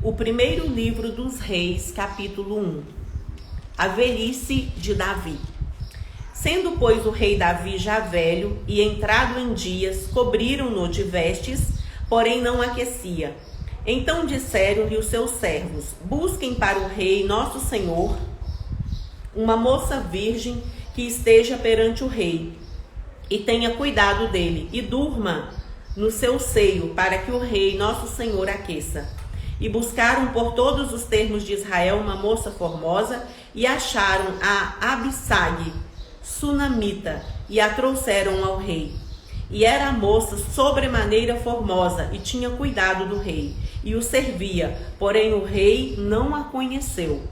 O primeiro livro dos Reis, capítulo 1. A velhice de Davi. Sendo, pois, o rei Davi já velho e entrado em dias, cobriram-no de vestes, porém não aquecia. Então disseram-lhe os seus servos: busquem para o rei nosso senhor uma moça virgem que esteja perante o rei, e tenha cuidado dele, e durma no seu seio, para que o rei nosso senhor aqueça. E buscaram por todos os termos de Israel uma moça formosa, e acharam a Abissag, sunamita, e a trouxeram ao rei. E era a moça sobremaneira formosa, e tinha cuidado do rei, e o servia, porém o rei não a conheceu.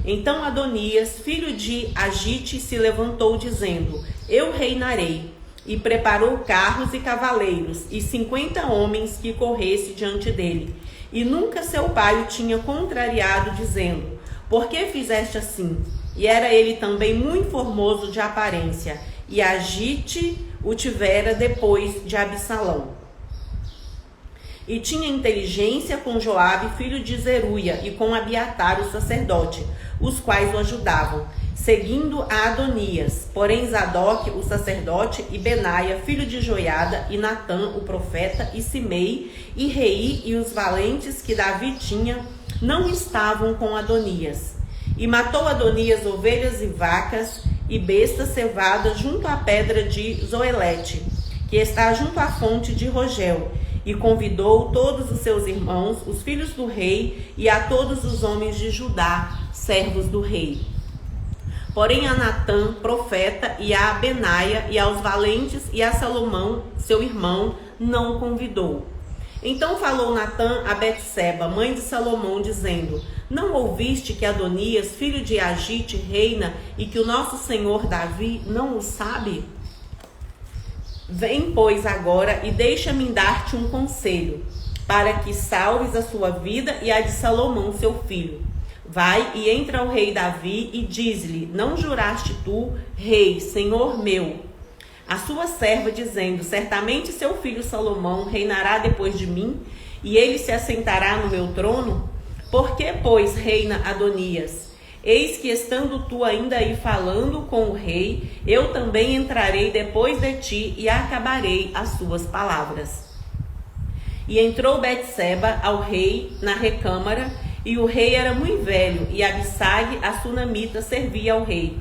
Então Adonias, filho de Agite, se levantou, dizendo: eu reinarei. E preparou carros e cavaleiros, e 50 homens que corresse diante dele. E nunca seu pai o tinha contrariado, dizendo: por que fizeste assim? E era ele também muito formoso de aparência, e Agite o tivera depois de Absalão. E tinha inteligência com Joabe, filho de Zeruia, e com Abiatar, o sacerdote, os quais o ajudavam, seguindo a Adonias. Porém Zadok, o sacerdote, e Benaia, filho de Joiada, e Natã, o profeta, e Simei, e Rei, e os valentes que Davi tinha, não estavam com Adonias. E matou Adonias ovelhas e vacas, e bestas cevadas junto à pedra de Zoelete, que está junto à fonte de Rogel, e convidou todos os seus irmãos, os filhos do rei, e a todos os homens de Judá, servos do rei. Porém a Natã, profeta, e a Benaia, e aos valentes, e a Salomão, seu irmão, não convidou. Então falou Natã a Betseba, mãe de Salomão, dizendo: não ouviste que Adonias, filho de Agite, reina, e que o nosso senhor Davi não o sabe? Vem, pois, agora, e deixa-me dar-te um conselho, para que salves a sua vida e a de Salomão, seu filho. Vai e entra ao rei Davi e diz-lhe: não juraste tu, rei, senhor meu, a sua serva, dizendo: certamente seu filho Salomão reinará depois de mim, e ele se assentará no meu trono? Por que, pois, reina Adonias? Eis que, estando tu ainda aí falando com o rei, eu também entrarei depois de ti e acabarei as suas palavras. E entrou Betseba ao rei na recâmara, e o rei era muito velho, e Abissag, a sunamita, servia ao rei.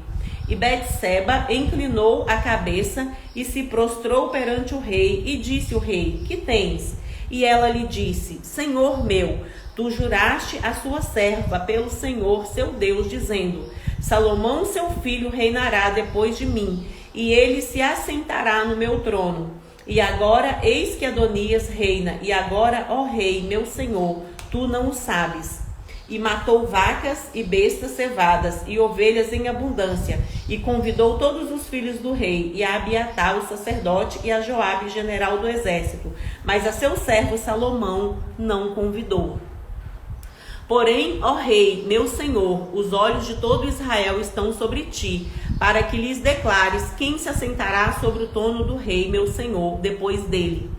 E Betseba inclinou a cabeça e se prostrou perante o rei, e disse o rei: que tens? E ela lhe disse: Senhor meu, tu juraste a sua serva pelo Senhor seu Deus, dizendo: Salomão seu filho reinará depois de mim, e ele se assentará no meu trono. E agora eis que Adonias reina, e agora, ó rei, meu senhor, tu não o sabes. E matou vacas e bestas cevadas, e ovelhas em abundância, e convidou todos os filhos do rei, e a Abiatar, o sacerdote, e a Joabe, general do exército, mas a seu servo Salomão não convidou. Porém, ó rei, meu senhor, os olhos de todo Israel estão sobre ti, para que lhes declares quem se assentará sobre o trono do rei, meu senhor, depois dele.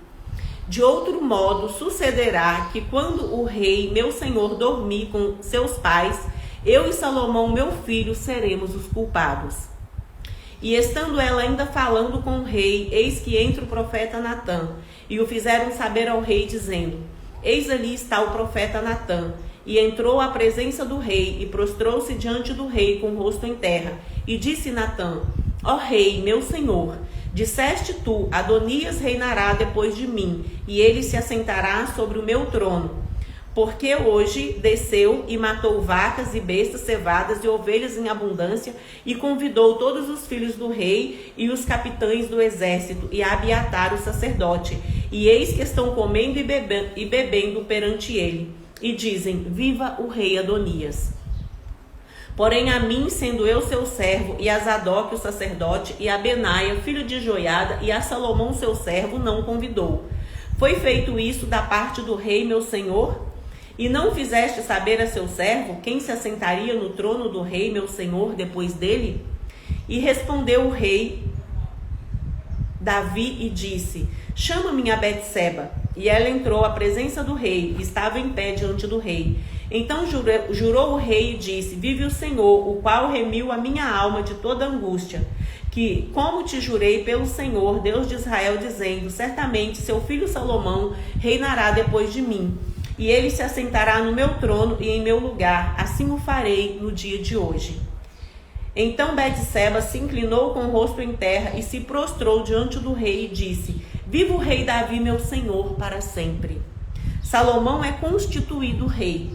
De outro modo, sucederá que quando o rei, meu senhor, dormir com seus pais, eu e Salomão, meu filho, seremos os culpados. E estando ela ainda falando com o rei, eis que entra o profeta Natã, e o fizeram saber ao rei, dizendo: eis ali está o profeta Natã. E entrou à presença do rei, e prostrou-se diante do rei com o rosto em terra. E disse Natã: ó rei, meu senhor, disseste tu: Adonias reinará depois de mim, e ele se assentará sobre o meu trono. Porque hoje desceu e matou vacas e bestas cevadas e ovelhas em abundância, e convidou todos os filhos do rei e os capitães do exército, e Abiatar, o sacerdote. E eis que estão comendo e bebendo perante ele, e dizem: viva o rei Adonias. Porém a mim, sendo eu seu servo, e a Zadok, o sacerdote, e a Benaia, filho de Joiada, e a Salomão, seu servo, não convidou. Foi feito isso da parte do rei, meu senhor? E não fizeste saber a seu servo quem se assentaria no trono do rei, meu senhor, depois dele? E respondeu o rei Davi e disse: chama-me a Betseba. E ela entrou à presença do rei, e estava em pé diante do rei. Então jurou o rei e disse: vive o Senhor, o qual remiu a minha alma de toda angústia, que, como te jurei pelo Senhor, Deus de Israel, dizendo: certamente seu filho Salomão reinará depois de mim, e ele se assentará no meu trono e em meu lugar, assim o farei no dia de hoje. Então Betseba se inclinou com o rosto em terra e se prostrou diante do rei e disse: viva o rei Davi, meu senhor, para sempre. Salomão é constituído rei.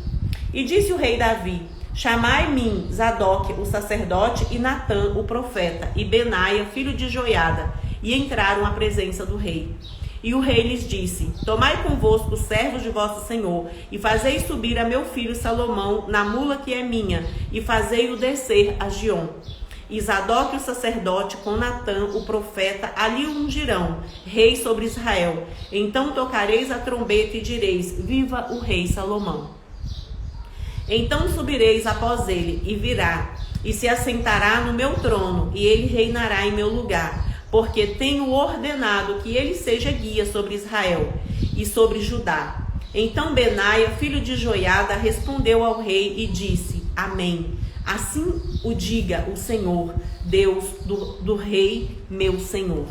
E disse o rei Davi: chamai-me Zadok, o sacerdote, e Natã, o profeta, e Benaia, filho de Joiada. E entraram à presença do rei. E o rei lhes disse: tomai convosco os servos de vosso senhor, e fazei subir a meu filho Salomão na mula que é minha, e fazei-o descer a Giom. E Zadok, o sacerdote, com Natã, o profeta, ali o ungirão, rei sobre Israel. Então tocareis a trombeta e direis: viva o rei Salomão. Então subireis após ele, e virá, e se assentará no meu trono, e ele reinará em meu lugar, porque tenho ordenado que ele seja guia sobre Israel e sobre Judá. Então Benaia, filho de Joiada, respondeu ao rei e disse: amém. Assim o diga o Senhor, Deus do rei, meu senhor.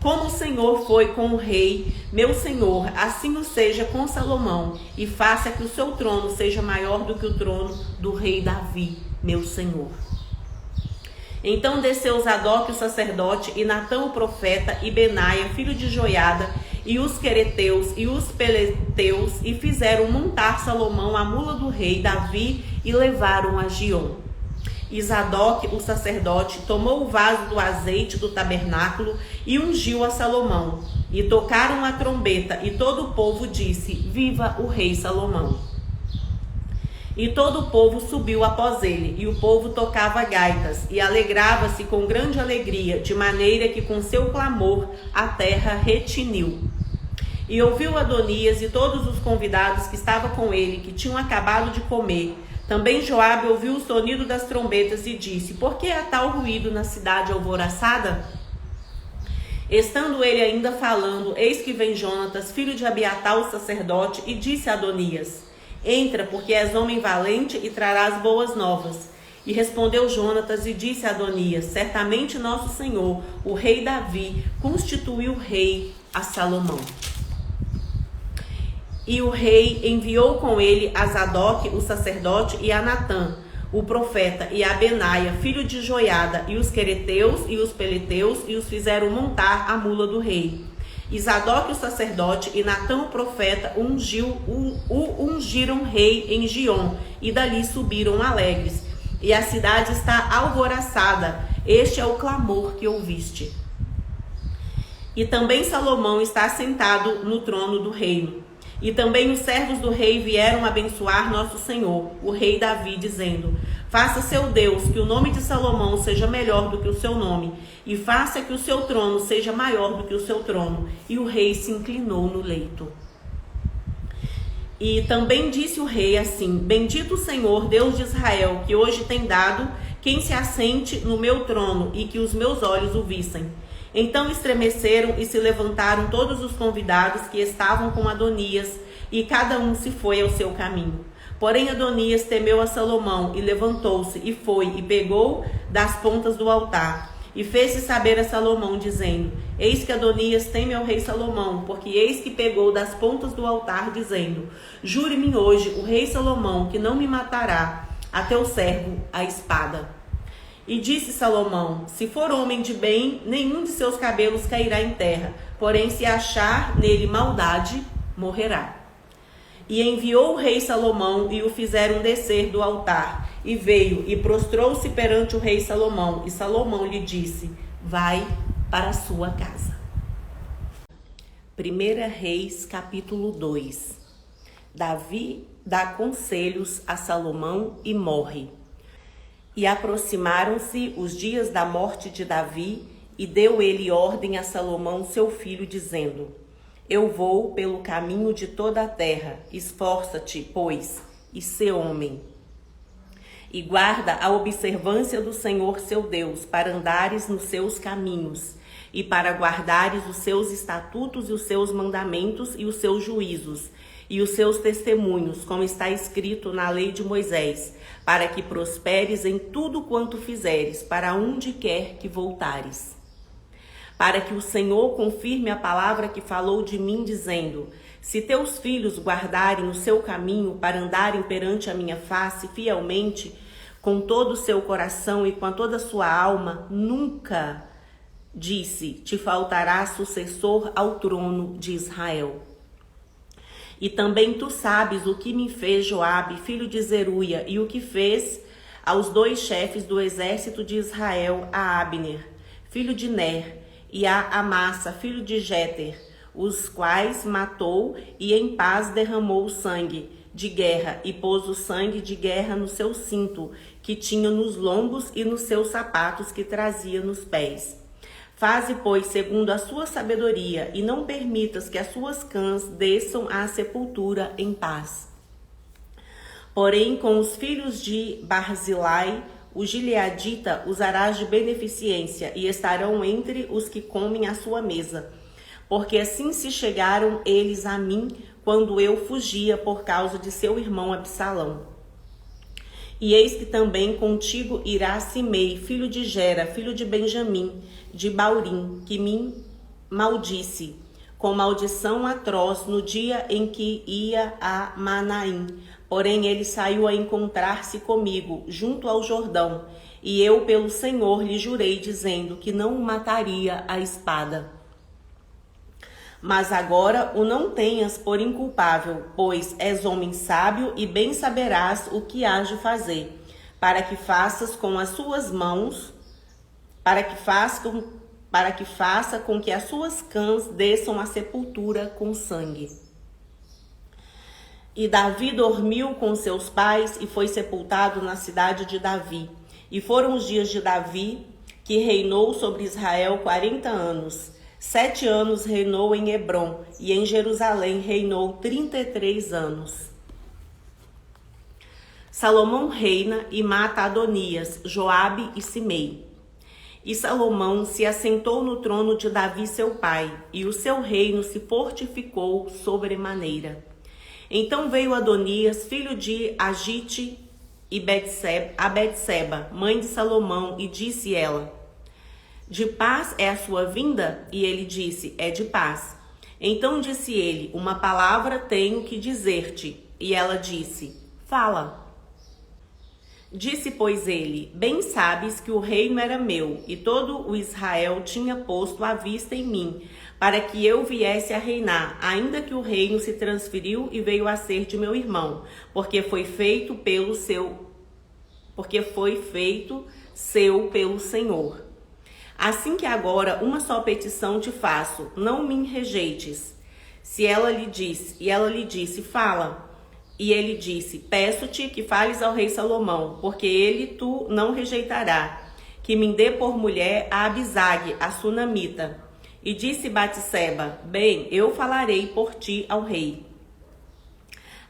Como o Senhor foi com o rei, meu senhor, assim o seja com Salomão, e faça que o seu trono seja maior do que o trono do rei Davi, meu senhor. Então desceu Zadok, o sacerdote, e Natã, o profeta, e Benaia, filho de Joiada, e os quereteus e os peleteus, e fizeram montar Salomão à mula do rei Davi, e levaram a Giom. E Zadok, o sacerdote, tomou o vaso do azeite do tabernáculo e ungiu a Salomão. E tocaram a trombeta, e todo o povo disse: viva o rei Salomão. E todo o povo subiu após ele, e o povo tocava gaitas, e alegrava-se com grande alegria, de maneira que com seu clamor a terra retiniu. E ouviu Adonias e todos os convidados que estavam com ele, que tinham acabado de comer. Também Joabe ouviu o sonido das trombetas e disse: por que há tal ruído na cidade alvoroçada? Estando ele ainda falando, eis que vem Jonatas, filho de Abiatar, o sacerdote, e disse a Adonias: entra, porque és homem valente e trarás boas novas. E respondeu Jonatas e disse a Adonias: certamente nosso senhor, o rei Davi, constituiu rei a Salomão. E o rei enviou com ele a Zadok, o sacerdote, e a Natã, o profeta, e a Benaia, filho de Joiada, e os quereteus e os peleteus, e os fizeram montar a mula do rei. E Zadok, o sacerdote, e Natã, o profeta, ungiram rei em Giom, e dali subiram alegres. E a cidade está alvoroçada, este é o clamor que ouviste. E também Salomão está sentado no trono do reino. E também os servos do rei vieram abençoar nosso senhor, o rei Davi, dizendo: faça seu Deus que o nome de Salomão seja melhor do que o seu nome, e faça que o seu trono seja maior do que o seu trono. E o rei se inclinou no leito. E também disse o rei assim: bendito o Senhor, Deus de Israel, que hoje tem dado quem se assente no meu trono, e que os meus olhos o vissem. Então estremeceram e se levantaram todos os convidados que estavam com Adonias, e cada um se foi ao seu caminho. Porém Adonias temeu a Salomão, e levantou-se, e foi, e pegou das pontas do altar, e fez-se saber a Salomão, dizendo: eis que Adonias teme ao rei Salomão, porque eis que pegou das pontas do altar, dizendo: jure-me hoje o rei Salomão, que não me matará a teu servo a espada. E disse Salomão: se for homem de bem, nenhum de seus cabelos cairá em terra, porém se achar nele maldade, morrerá. E enviou o rei Salomão, e o fizeram descer do altar, e veio e prostrou-se perante o rei Salomão, e Salomão lhe disse: vai para a sua casa. 1 Reis, capítulo 2. Davi dá conselhos a Salomão e morre. E aproximaram-se os dias da morte de Davi, e deu ele ordem a Salomão seu filho, dizendo: eu vou pelo caminho de toda a terra, esforça-te, pois, e sê homem. E guarda a observância do Senhor seu Deus, para andares nos seus caminhos, e para guardares os seus estatutos e os seus mandamentos e os seus juízos e os seus testemunhos, como está escrito na lei de Moisés, para que prosperes em tudo quanto fizeres, para onde quer que voltares. Para que o Senhor confirme a palavra que falou de mim, dizendo: se teus filhos guardarem o seu caminho para andarem perante a minha face fielmente, com todo o seu coração e com toda a sua alma, nunca, disse, te faltará sucessor ao trono de Israel. E também tu sabes o que me fez Joabe, filho de Zeruia, e o que fez aos 2 chefes do exército de Israel, a Abner, filho de Ner, e a Amassa, filho de Jeter, os quais matou e em paz derramou o sangue de guerra e pôs o sangue de guerra no seu cinto, que tinha nos lombos e nos seus sapatos que trazia nos pés. Faze, pois, segundo a sua sabedoria, e não permitas que as suas cãs desçam à sepultura em paz. Porém, com os filhos de Barzilai, o gileadita, usarás de beneficência, e estarão entre os que comem à sua mesa. Porque assim se chegaram eles a mim, quando eu fugia por causa de seu irmão Absalão. E eis que também contigo irá Simei, filho de Gera, filho de Benjamim, de Baurim, que me maldisse, com maldição atroz, no dia em que ia a Manaim. Porém ele saiu a encontrar-se comigo, junto ao Jordão, e eu pelo Senhor lhe jurei, dizendo que não o mataria à espada. Mas agora o não tenhas por inculpável, pois és homem sábio e bem saberás o que hás de fazer, para que faças com as suas mãos, para que faça com que as suas cãs desçam à sepultura com sangue. E Davi dormiu com seus pais e foi sepultado na cidade de Davi. E foram os dias de Davi, que reinou sobre Israel 40 anos. 7 anos reinou em Hebrom, e em Jerusalém reinou 33 anos. Salomão reina e mata Adonias, Joabe e Simei. E Salomão se assentou no trono de Davi seu pai, e o seu reino se fortificou sobremaneira. Então veio Adonias, filho de Agite, a Betseba, mãe de Salomão, e disse ela: de paz é a sua vinda? E ele disse: é de paz. Então disse ele: uma palavra tenho que dizer-te. E ela disse: fala. Disse, pois, ele: bem sabes que o reino era meu, e todo o Israel tinha posto a vista em mim, para que eu viesse a reinar, ainda que o reino se transferiu e veio a ser de meu irmão, porque foi feito seu pelo Senhor. Assim que agora uma só petição te faço, não me rejeites. E ela lhe disse, fala. E ele disse: peço-te que fales ao rei Salomão, porque ele tu não rejeitará, que me dê por mulher a Abisag, a sunamita. E disse Batseba: bem, eu falarei por ti ao rei.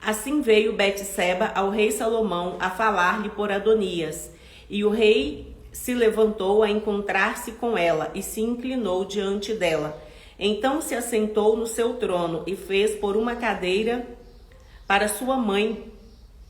Assim veio Batseba ao rei Salomão a falar-lhe por Adonias, e o rei se levantou a encontrar-se com ela e se inclinou diante dela. Então se assentou no seu trono e fez pôr uma cadeira para sua mãe,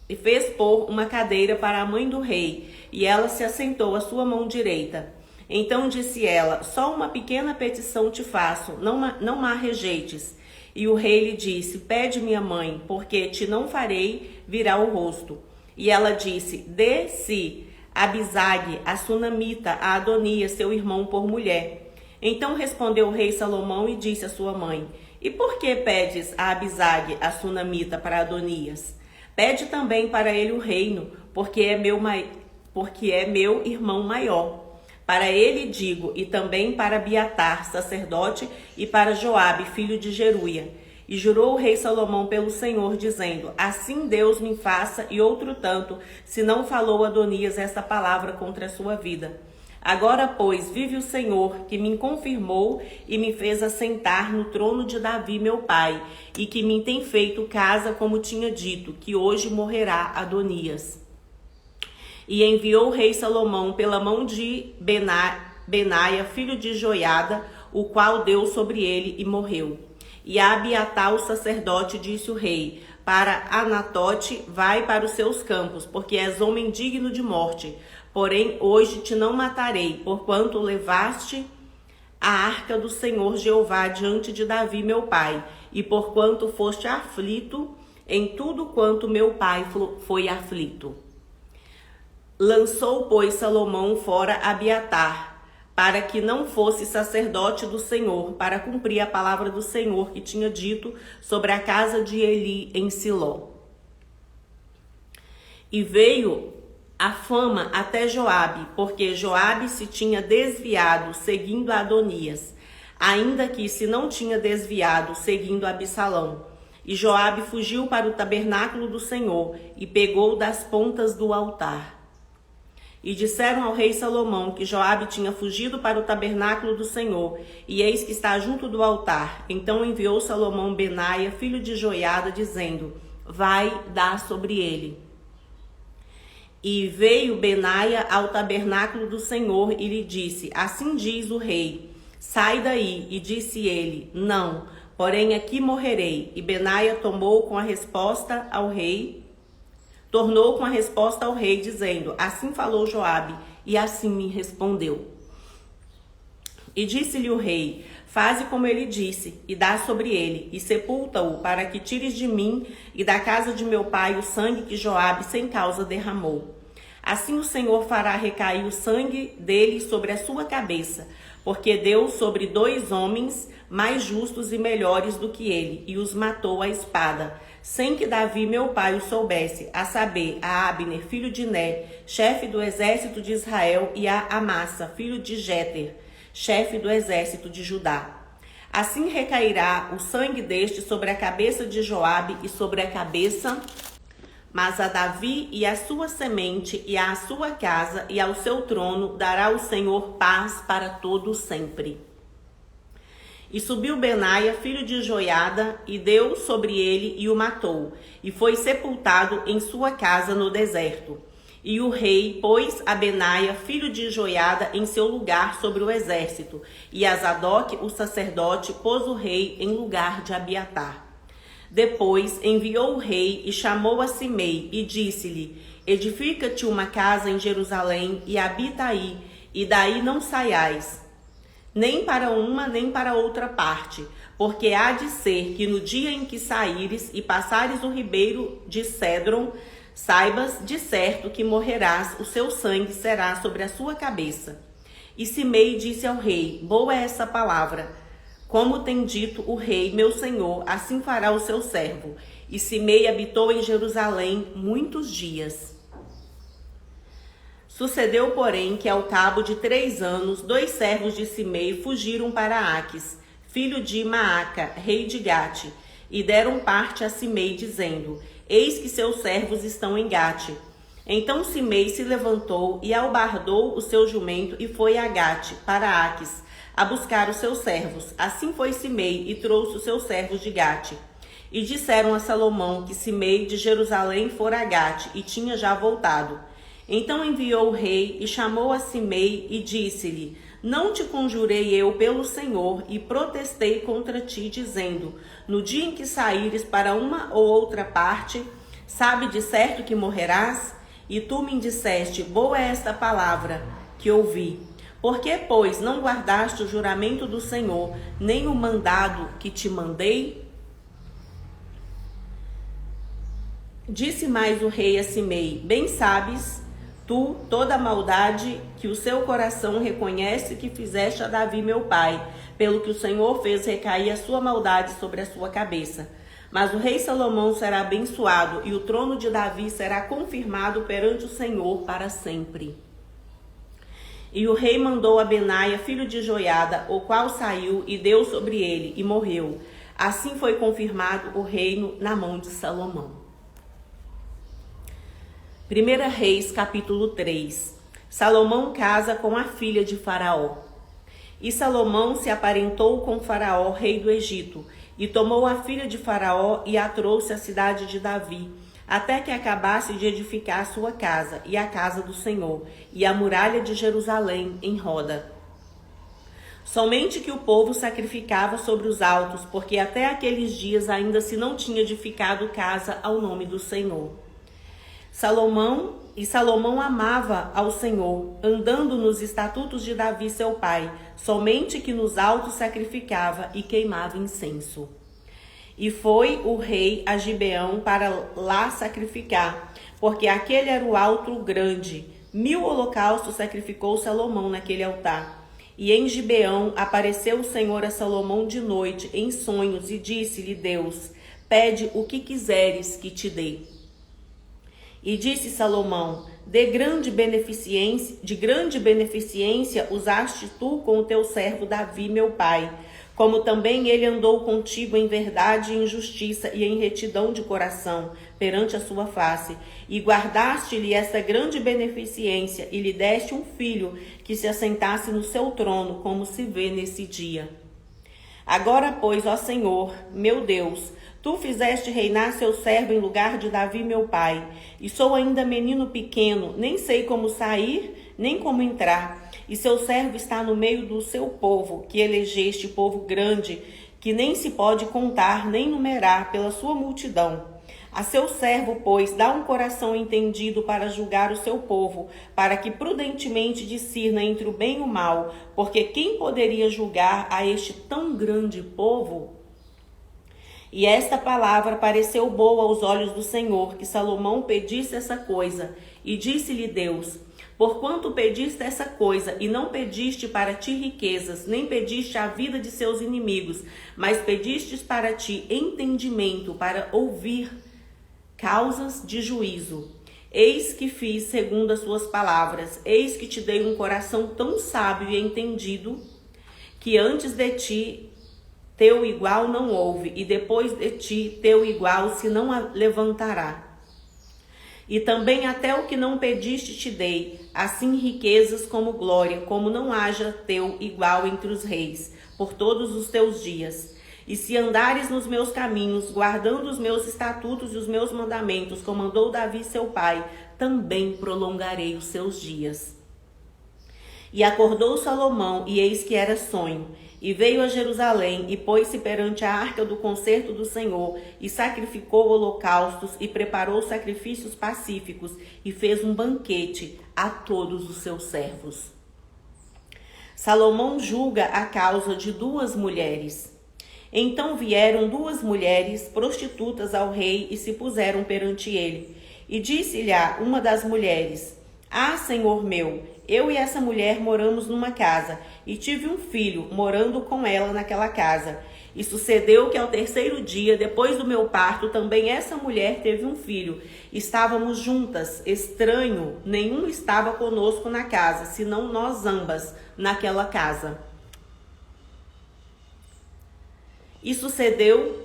e fez pôr uma cadeira para a mãe do rei, e ela se assentou à sua mão direita. Então disse ela: só uma pequena petição te faço, não a rejeites. E o rei lhe disse: pede, minha mãe, porque te não farei virar o rosto. E ela disse: dê-se Abisag, a sunamita, a Adonias, seu irmão, por mulher. Então respondeu o rei Salomão e disse à sua mãe: e por que pedes a Abisag, a sunamita, para Adonias? Pede também para ele o reino, porque é meu irmão maior. Para ele digo, e também para Abiatar, sacerdote, e para Joabe, filho de Jeruia. E jurou o rei Salomão pelo Senhor, dizendo: assim Deus me faça e outro tanto, se não falou Adonias esta palavra contra a sua vida. Agora, pois, vive o Senhor, que me confirmou e me fez assentar no trono de Davi, meu pai, e que me tem feito casa como tinha dito, que hoje morrerá Adonias. E enviou o rei Salomão pela mão de Benaia, filho de Joiada, o qual deu sobre ele e morreu. E a Abiatar, o sacerdote, disse o rei: para Anatote, vai para os seus campos, porque és homem digno de morte. Porém, hoje te não matarei, porquanto levaste a arca do Senhor Jeová diante de Davi, meu pai, e porquanto foste aflito em tudo quanto meu pai foi aflito. Lançou, pois, Salomão fora Abiatar, para que não fosse sacerdote do Senhor, para cumprir a palavra do Senhor que tinha dito sobre a casa de Eli em Siló. E veio a fama até Joabe, porque Joabe se tinha desviado seguindo Adonias, ainda que se não tinha desviado seguindo Absalão. E Joabe fugiu para o tabernáculo do Senhor e pegou das pontas do altar. E disseram ao rei Salomão que Joabe tinha fugido para o tabernáculo do Senhor, e eis que está junto do altar. Então enviou Salomão Benaia, filho de Joiada, dizendo: vai dar sobre ele. E veio Benaia ao tabernáculo do Senhor e lhe disse: assim diz o rei, sai daí. E disse ele: não, porém aqui morrerei. E Benaia tornou com a resposta ao rei, dizendo: assim falou Joabe, e assim me respondeu. E disse-lhe o rei: faze como ele disse, e dá sobre ele, e sepulta-o, para que tires de mim e da casa de meu pai o sangue que Joabe sem causa derramou. Assim o Senhor fará recair o sangue dele sobre a sua cabeça, porque deu sobre 2 homens mais justos e melhores do que ele, e os matou à espada, sem que Davi, meu pai, o soubesse, a saber, a Abner, filho de Né, chefe do exército de Israel, e a Amassa, filho de Jéter, chefe do exército de Judá. Assim recairá o sangue deste sobre a cabeça de Joabe e sobre a cabeça, mas a Davi e a sua semente e à sua casa e ao seu trono dará o Senhor paz para todo sempre. E subiu Benaia, filho de Joiada, e deu sobre ele e o matou, e foi sepultado em sua casa no deserto. E o rei pôs a Benaia, filho de Joiada, em seu lugar sobre o exército, e a Zadok, o sacerdote, pôs o rei em lugar de Abiatar. Depois enviou o rei e chamou a Simei, e disse-lhe: edifica-te uma casa em Jerusalém, e habita aí, e daí não saiais, nem para uma nem para outra parte, porque há de ser que no dia em que saíres e passares o ribeiro de Cédron, saibas de certo que morrerás, o seu sangue será sobre a sua cabeça. E Simei disse ao rei: boa é essa palavra, como tem dito o rei meu senhor, assim fará o seu servo. E Simei habitou em Jerusalém muitos dias. Sucedeu, porém, que ao cabo de 3 anos, 2 servos de Simei fugiram para Aques, filho de Maaca, rei de Gate, e deram parte a Simei, dizendo: eis que seus servos estão em Gate. Então Simei se levantou e albardou o seu jumento e foi a Gate, para Aques, a buscar os seus servos. Assim foi Simei e trouxe os seus servos de Gate. E disseram a Salomão que Simei de Jerusalém fora a Gate e tinha já voltado. Então enviou o rei e chamou a Simei e disse-lhe: não te conjurei eu pelo Senhor e protestei contra ti, dizendo: no dia em que saíres para uma ou outra parte, sabe de certo que morrerás? E tu me disseste: boa é esta palavra que ouvi. Por que, pois, não guardaste o juramento do Senhor, nem o mandado que te mandei? Disse mais o rei a Simei: bem sabes tu toda a maldade que o seu coração reconhece que fizeste a Davi meu pai, pelo que o Senhor fez recair a sua maldade sobre a sua cabeça. Mas o rei Salomão será abençoado, e o trono de Davi será confirmado perante o Senhor para sempre. E o rei mandou a Benaia, filho de Joiada, o qual saiu e deu sobre ele, e morreu. Assim foi confirmado o reino na mão de Salomão. 1 Reis, capítulo 3. Salomão casa com a filha de Faraó. E Salomão se aparentou com Faraó, rei do Egito, e tomou a filha de Faraó e a trouxe à cidade de Davi, até que acabasse de edificar a sua casa, e a casa do Senhor, e a muralha de Jerusalém em roda. Somente que o povo sacrificava sobre os altos, porque até aqueles dias ainda se não tinha edificado casa ao nome do Senhor. Salomão amava ao Senhor, andando nos estatutos de Davi seu pai, somente que nos altos sacrificava e queimava incenso. E foi o rei a Gibeão para lá sacrificar, porque aquele era o alto grande. 1000 holocaustos sacrificou Salomão naquele altar. E em Gibeão apareceu o Senhor a Salomão de noite, em sonhos, e disse-lhe Deus: pede o que quiseres que te dê. E disse Salomão: de grande beneficência usaste tu com o teu servo Davi, meu pai, como também ele andou contigo em verdade e em justiça e em retidão de coração perante a sua face. E guardaste-lhe esta grande beneficência e lhe deste um filho que se assentasse no seu trono, como se vê nesse dia. Agora, pois, ó Senhor, meu Deus, tu fizeste reinar seu servo em lugar de Davi, meu pai, e sou ainda menino pequeno, nem sei como sair, nem como entrar. E seu servo está no meio do seu povo, que elegeste, povo grande, que nem se pode contar nem numerar pela sua multidão. A seu servo, pois, dá um coração entendido para julgar o seu povo, para que prudentemente discirna entre o bem e o mal, porque quem poderia julgar a este tão grande povo? E esta palavra pareceu boa aos olhos do Senhor, que Salomão pedisse essa coisa. E disse-lhe Deus: porquanto pediste essa coisa, e não pediste para ti riquezas, nem pediste a vida de seus inimigos, mas pedistes para ti entendimento, para ouvir causas de juízo. Eis que fiz segundo as suas palavras, eis que te dei um coração tão sábio e entendido, que antes de ti teu igual não houve, e depois de ti teu igual se não levantará. E também até o que não pediste te dei, assim riquezas como glória, como não haja teu igual entre os reis, por todos os teus dias. E se andares nos meus caminhos, guardando os meus estatutos e os meus mandamentos, como andou Davi seu pai, também prolongarei os seus dias. E acordou Salomão, e eis que era sonho. E veio a Jerusalém, e pôs-se perante a arca do concerto do Senhor, e sacrificou holocaustos, e preparou sacrifícios pacíficos, e fez um banquete a todos os seus servos. Salomão julga a causa de 2 mulheres. Então vieram 2 mulheres prostitutas ao rei, e se puseram perante ele. E disse-lhe uma das mulheres: ah, senhor meu, eu e essa mulher moramos numa casa, e tive um filho morando com ela naquela casa. E sucedeu que ao 3º dia, depois do meu parto, também essa mulher teve um filho. Estávamos juntas, estranho, nenhum estava conosco na casa, senão nós ambas, naquela casa. E sucedeu,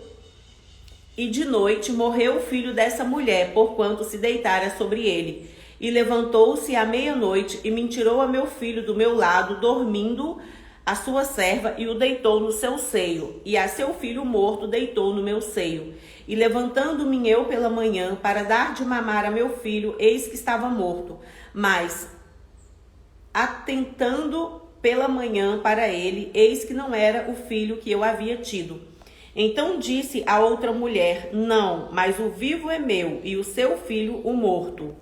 e de noite morreu o filho dessa mulher, porquanto se deitara sobre ele. E levantou-se à meia-noite e me tirou a meu filho do meu lado, dormindo a sua serva, e o deitou no seu seio. E a seu filho morto deitou no meu seio. E levantando-me eu pela manhã para dar de mamar a meu filho, eis que estava morto. Mas, atentando pela manhã para ele, eis que não era o filho que eu havia tido. Então disse a outra mulher: não, mas o vivo é meu, e o seu filho o morto.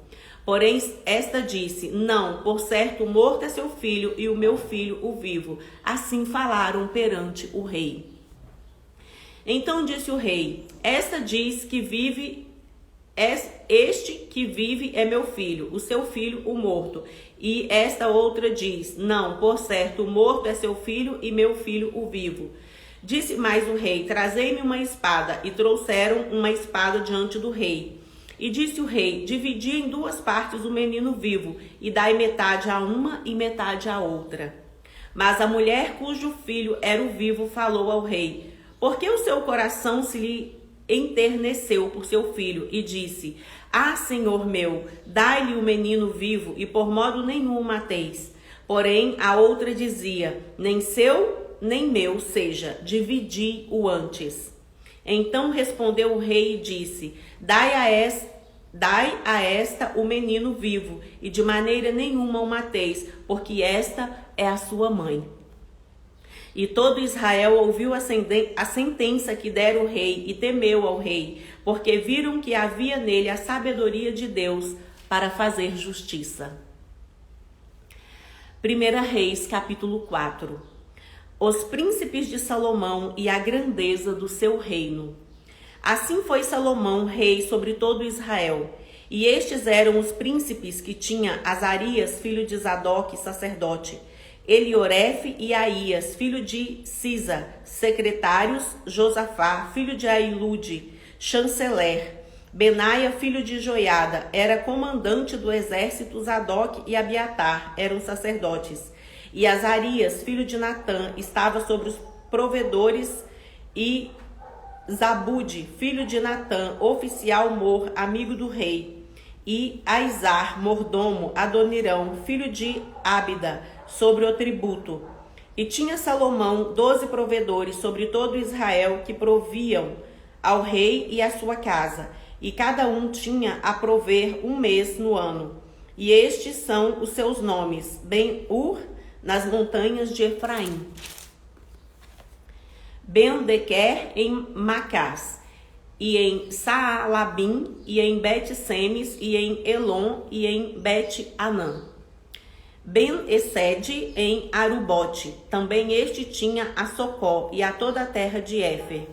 Porém, esta disse: não, por certo, o morto é seu filho, e o meu filho o vivo. Assim falaram perante o rei. Então disse o rei: esta diz que vive, este que vive é meu filho, o seu filho o morto. E esta outra diz: não, por certo, o morto é seu filho, e meu filho o vivo. Disse mais o rei: trazei-me uma espada. E trouxeram uma espada diante do rei. E disse o rei: dividi em 2 partes o menino vivo, e dai metade a uma e metade a outra. Mas a mulher cujo filho era o vivo falou ao rei: porque o seu coração se lhe enterneceu por seu filho? E disse: ah, senhor meu, dai-lhe o menino vivo, e por modo nenhum o mateis. Porém a outra dizia: nem seu nem meu seja, dividi-o antes. Então respondeu o rei e disse: dai a esta o menino vivo, e de maneira nenhuma o mateis, porque esta é a sua mãe. E todo Israel ouviu a sentença que dera o rei e temeu ao rei, porque viram que havia nele a sabedoria de Deus para fazer justiça. 1 Reis, capítulo 4. Os príncipes de Salomão e a grandeza do seu reino. Assim foi Salomão rei sobre todo Israel. E estes eram os príncipes que tinha Azarias, filho de Zadok, sacerdote, Eliorefe e Aías, filho de Cisa, secretários, Josafá, filho de Ailude, chanceler, Benaia, filho de Joiada, era comandante do exército, Zadok e Abiatar eram sacerdotes, e Azarias, filho de Natã, estava sobre os provedores, e Zabude, filho de Natã, oficial mor, amigo do rei, e Aizar, mordomo, Adonirão, filho de Ábida, sobre o tributo. E tinha Salomão 12 provedores sobre todo Israel que proviam ao rei e à sua casa, e cada um tinha a prover um mês no ano. E estes são os seus nomes: Ben-Ur, nas montanhas de Efraim, Ben-Dequer, em Macás, e em Saalabim, e em Bet-Semes, e em Elon, e em Bet-Anã. Ben-Esed, em Arubote, também este tinha a Socó e a toda a terra de Éfer.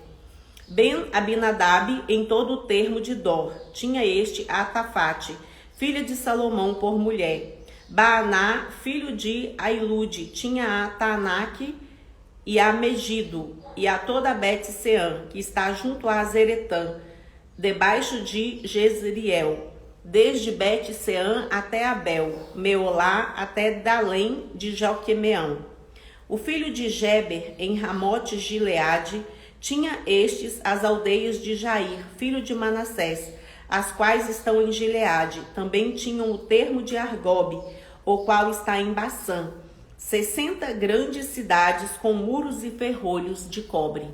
Ben-Abinadab, em todo o termo de Dor, tinha este a Tafate, filha de Salomão, por mulher. Baaná, filho de Ailude, tinha a Taanaque e a Megido, e a toda a Bet-Seã, que está junto a Zeretã, debaixo de Jezreel, desde Bet-Seã até Abel, Meolá até Dalém de Joquemeão. O filho de Geber, em Ramote Gileade, tinha estes as aldeias de Jair, filho de Manassés, as quais estão em Gileade. Também tinham o termo de Argobe, o qual está em Baçã, 60 grandes cidades com muros e ferrolhos de cobre.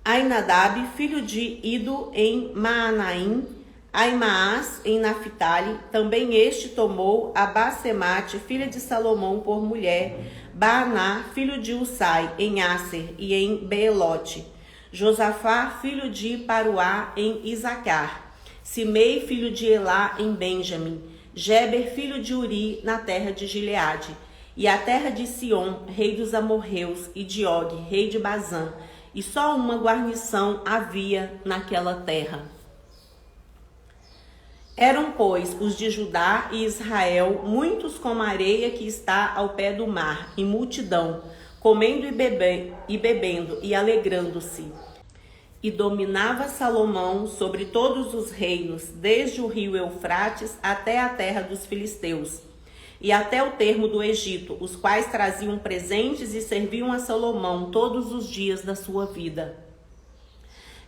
Ainadab, filho de Ido, em Maanaim, Aimaas, em Naphtali, também este tomou a Basemate, filha de Salomão, por mulher, Baaná, filho de Usai, em Aser e em Beelote, Josafá, filho de Paruá, em Isacar, Simei, filho de Elá, em Benjamim, Geber, filho de Uri, na terra de Gileade, e a terra de Sion, rei dos amorreus, e de Og, rei de Bazã, e só uma guarnição havia naquela terra. Eram, pois, os de Judá e Israel, muitos como a areia que está ao pé do mar, em multidão, comendo e bebendo e alegrando-se. E dominava Salomão sobre todos os reinos, desde o rio Eufrates até a terra dos filisteus, e até o termo do Egito, os quais traziam presentes e serviam a Salomão todos os dias da sua vida.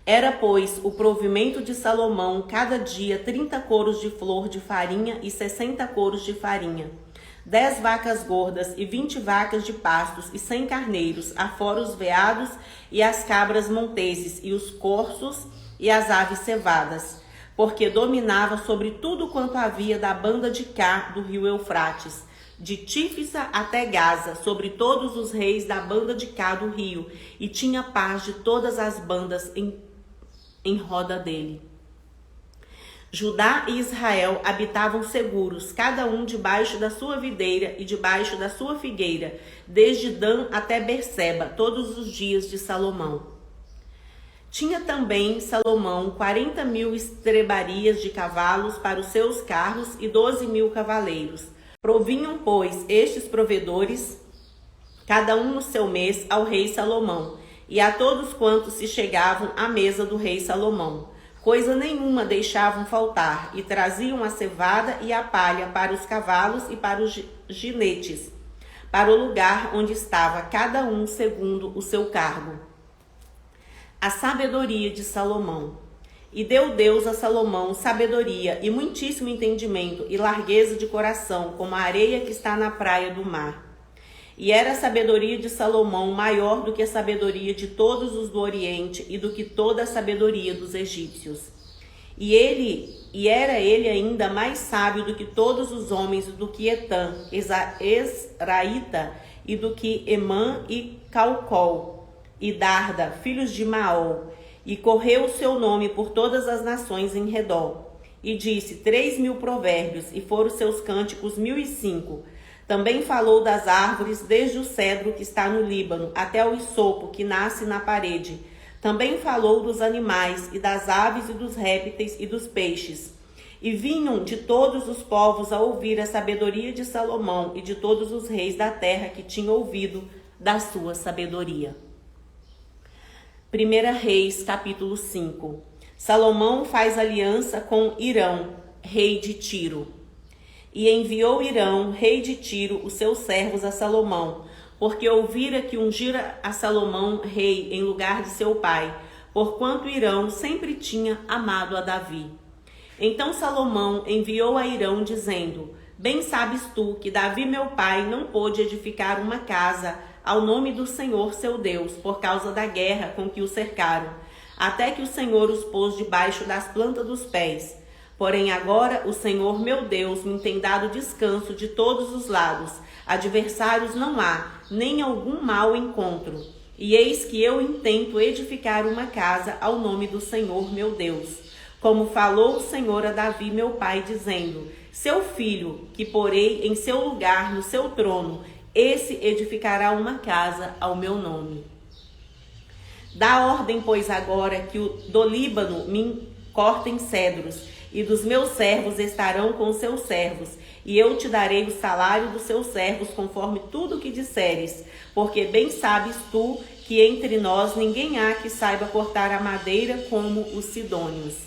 Era, pois, o provimento de Salomão cada dia 30 coros de flor de farinha e 60 coros de farinha, 10 vacas gordas e 20 vacas de pastos e 100 carneiros, afora os veados e as cabras monteses e os corços e as aves cevadas, porque dominava sobre tudo quanto havia da banda de cá do rio Eufrates, de Tífisa até Gaza, sobre todos os reis da banda de cá do rio, e tinha paz de todas as bandas em roda dele. Judá e Israel habitavam seguros, cada um debaixo da sua videira e debaixo da sua figueira, desde Dan até Berseba, todos os dias de Salomão. Tinha também Salomão 40.000 estrebarias de cavalos para os seus carros e 12.000 cavaleiros. Provinham, pois, estes provedores, cada um no seu mês, ao rei Salomão, e a todos quantos se chegavam à mesa do rei Salomão. Coisa nenhuma deixavam faltar, e traziam a cevada e a palha para os cavalos e para os ginetes, para o lugar onde estava cada um segundo o seu cargo. A sabedoria de Salomão. E deu Deus a Salomão sabedoria e muitíssimo entendimento e largueza de coração, como a areia que está na praia do mar. E era a sabedoria de Salomão maior do que a sabedoria de todos os do Oriente e do que toda a sabedoria dos egípcios. E era ele ainda mais sábio do que todos os homens, do que Etã, Esraíta, e do que Emã e Calcol, e Darda, filhos de Maol. E correu o seu nome por todas as nações em redor. E disse 3.000 provérbios, e foram seus cânticos 1.005. Também falou das árvores, desde o cedro que está no Líbano, até o hisopo que nasce na parede. Também falou dos animais, e das aves, e dos répteis, e dos peixes. E vinham de todos os povos a ouvir a sabedoria de Salomão, e de todos os reis da terra que tinham ouvido da sua sabedoria. 1 Reis, capítulo 5. Salomão faz aliança com Hirão, rei de Tiro. E enviou Hirão, rei de Tiro, os seus servos a Salomão, porque ouvira que ungira a Salomão rei em lugar de seu pai, porquanto Hirão sempre tinha amado a Davi. Então Salomão enviou a Hirão, dizendo: Bem sabes tu que Davi meu pai não pôde edificar uma casa ao nome do Senhor seu Deus, por causa da guerra com que o cercaram, até que o Senhor os pôs debaixo das plantas dos pés. Porém agora o Senhor meu Deus me tem dado descanso de todos os lados. Adversários não há, nem algum mal encontro. E eis que eu intento edificar uma casa ao nome do Senhor meu Deus. Como falou o Senhor a Davi meu pai, dizendo: Seu filho, que porei em seu lugar no seu trono, esse edificará uma casa ao meu nome. Dá ordem, pois, agora que do Líbano me cortem cedros, e dos meus servos estarão com os seus servos, e eu te darei o salário dos seus servos, conforme tudo o que disseres, porque bem sabes tu que entre nós ninguém há que saiba cortar a madeira como os sidônios.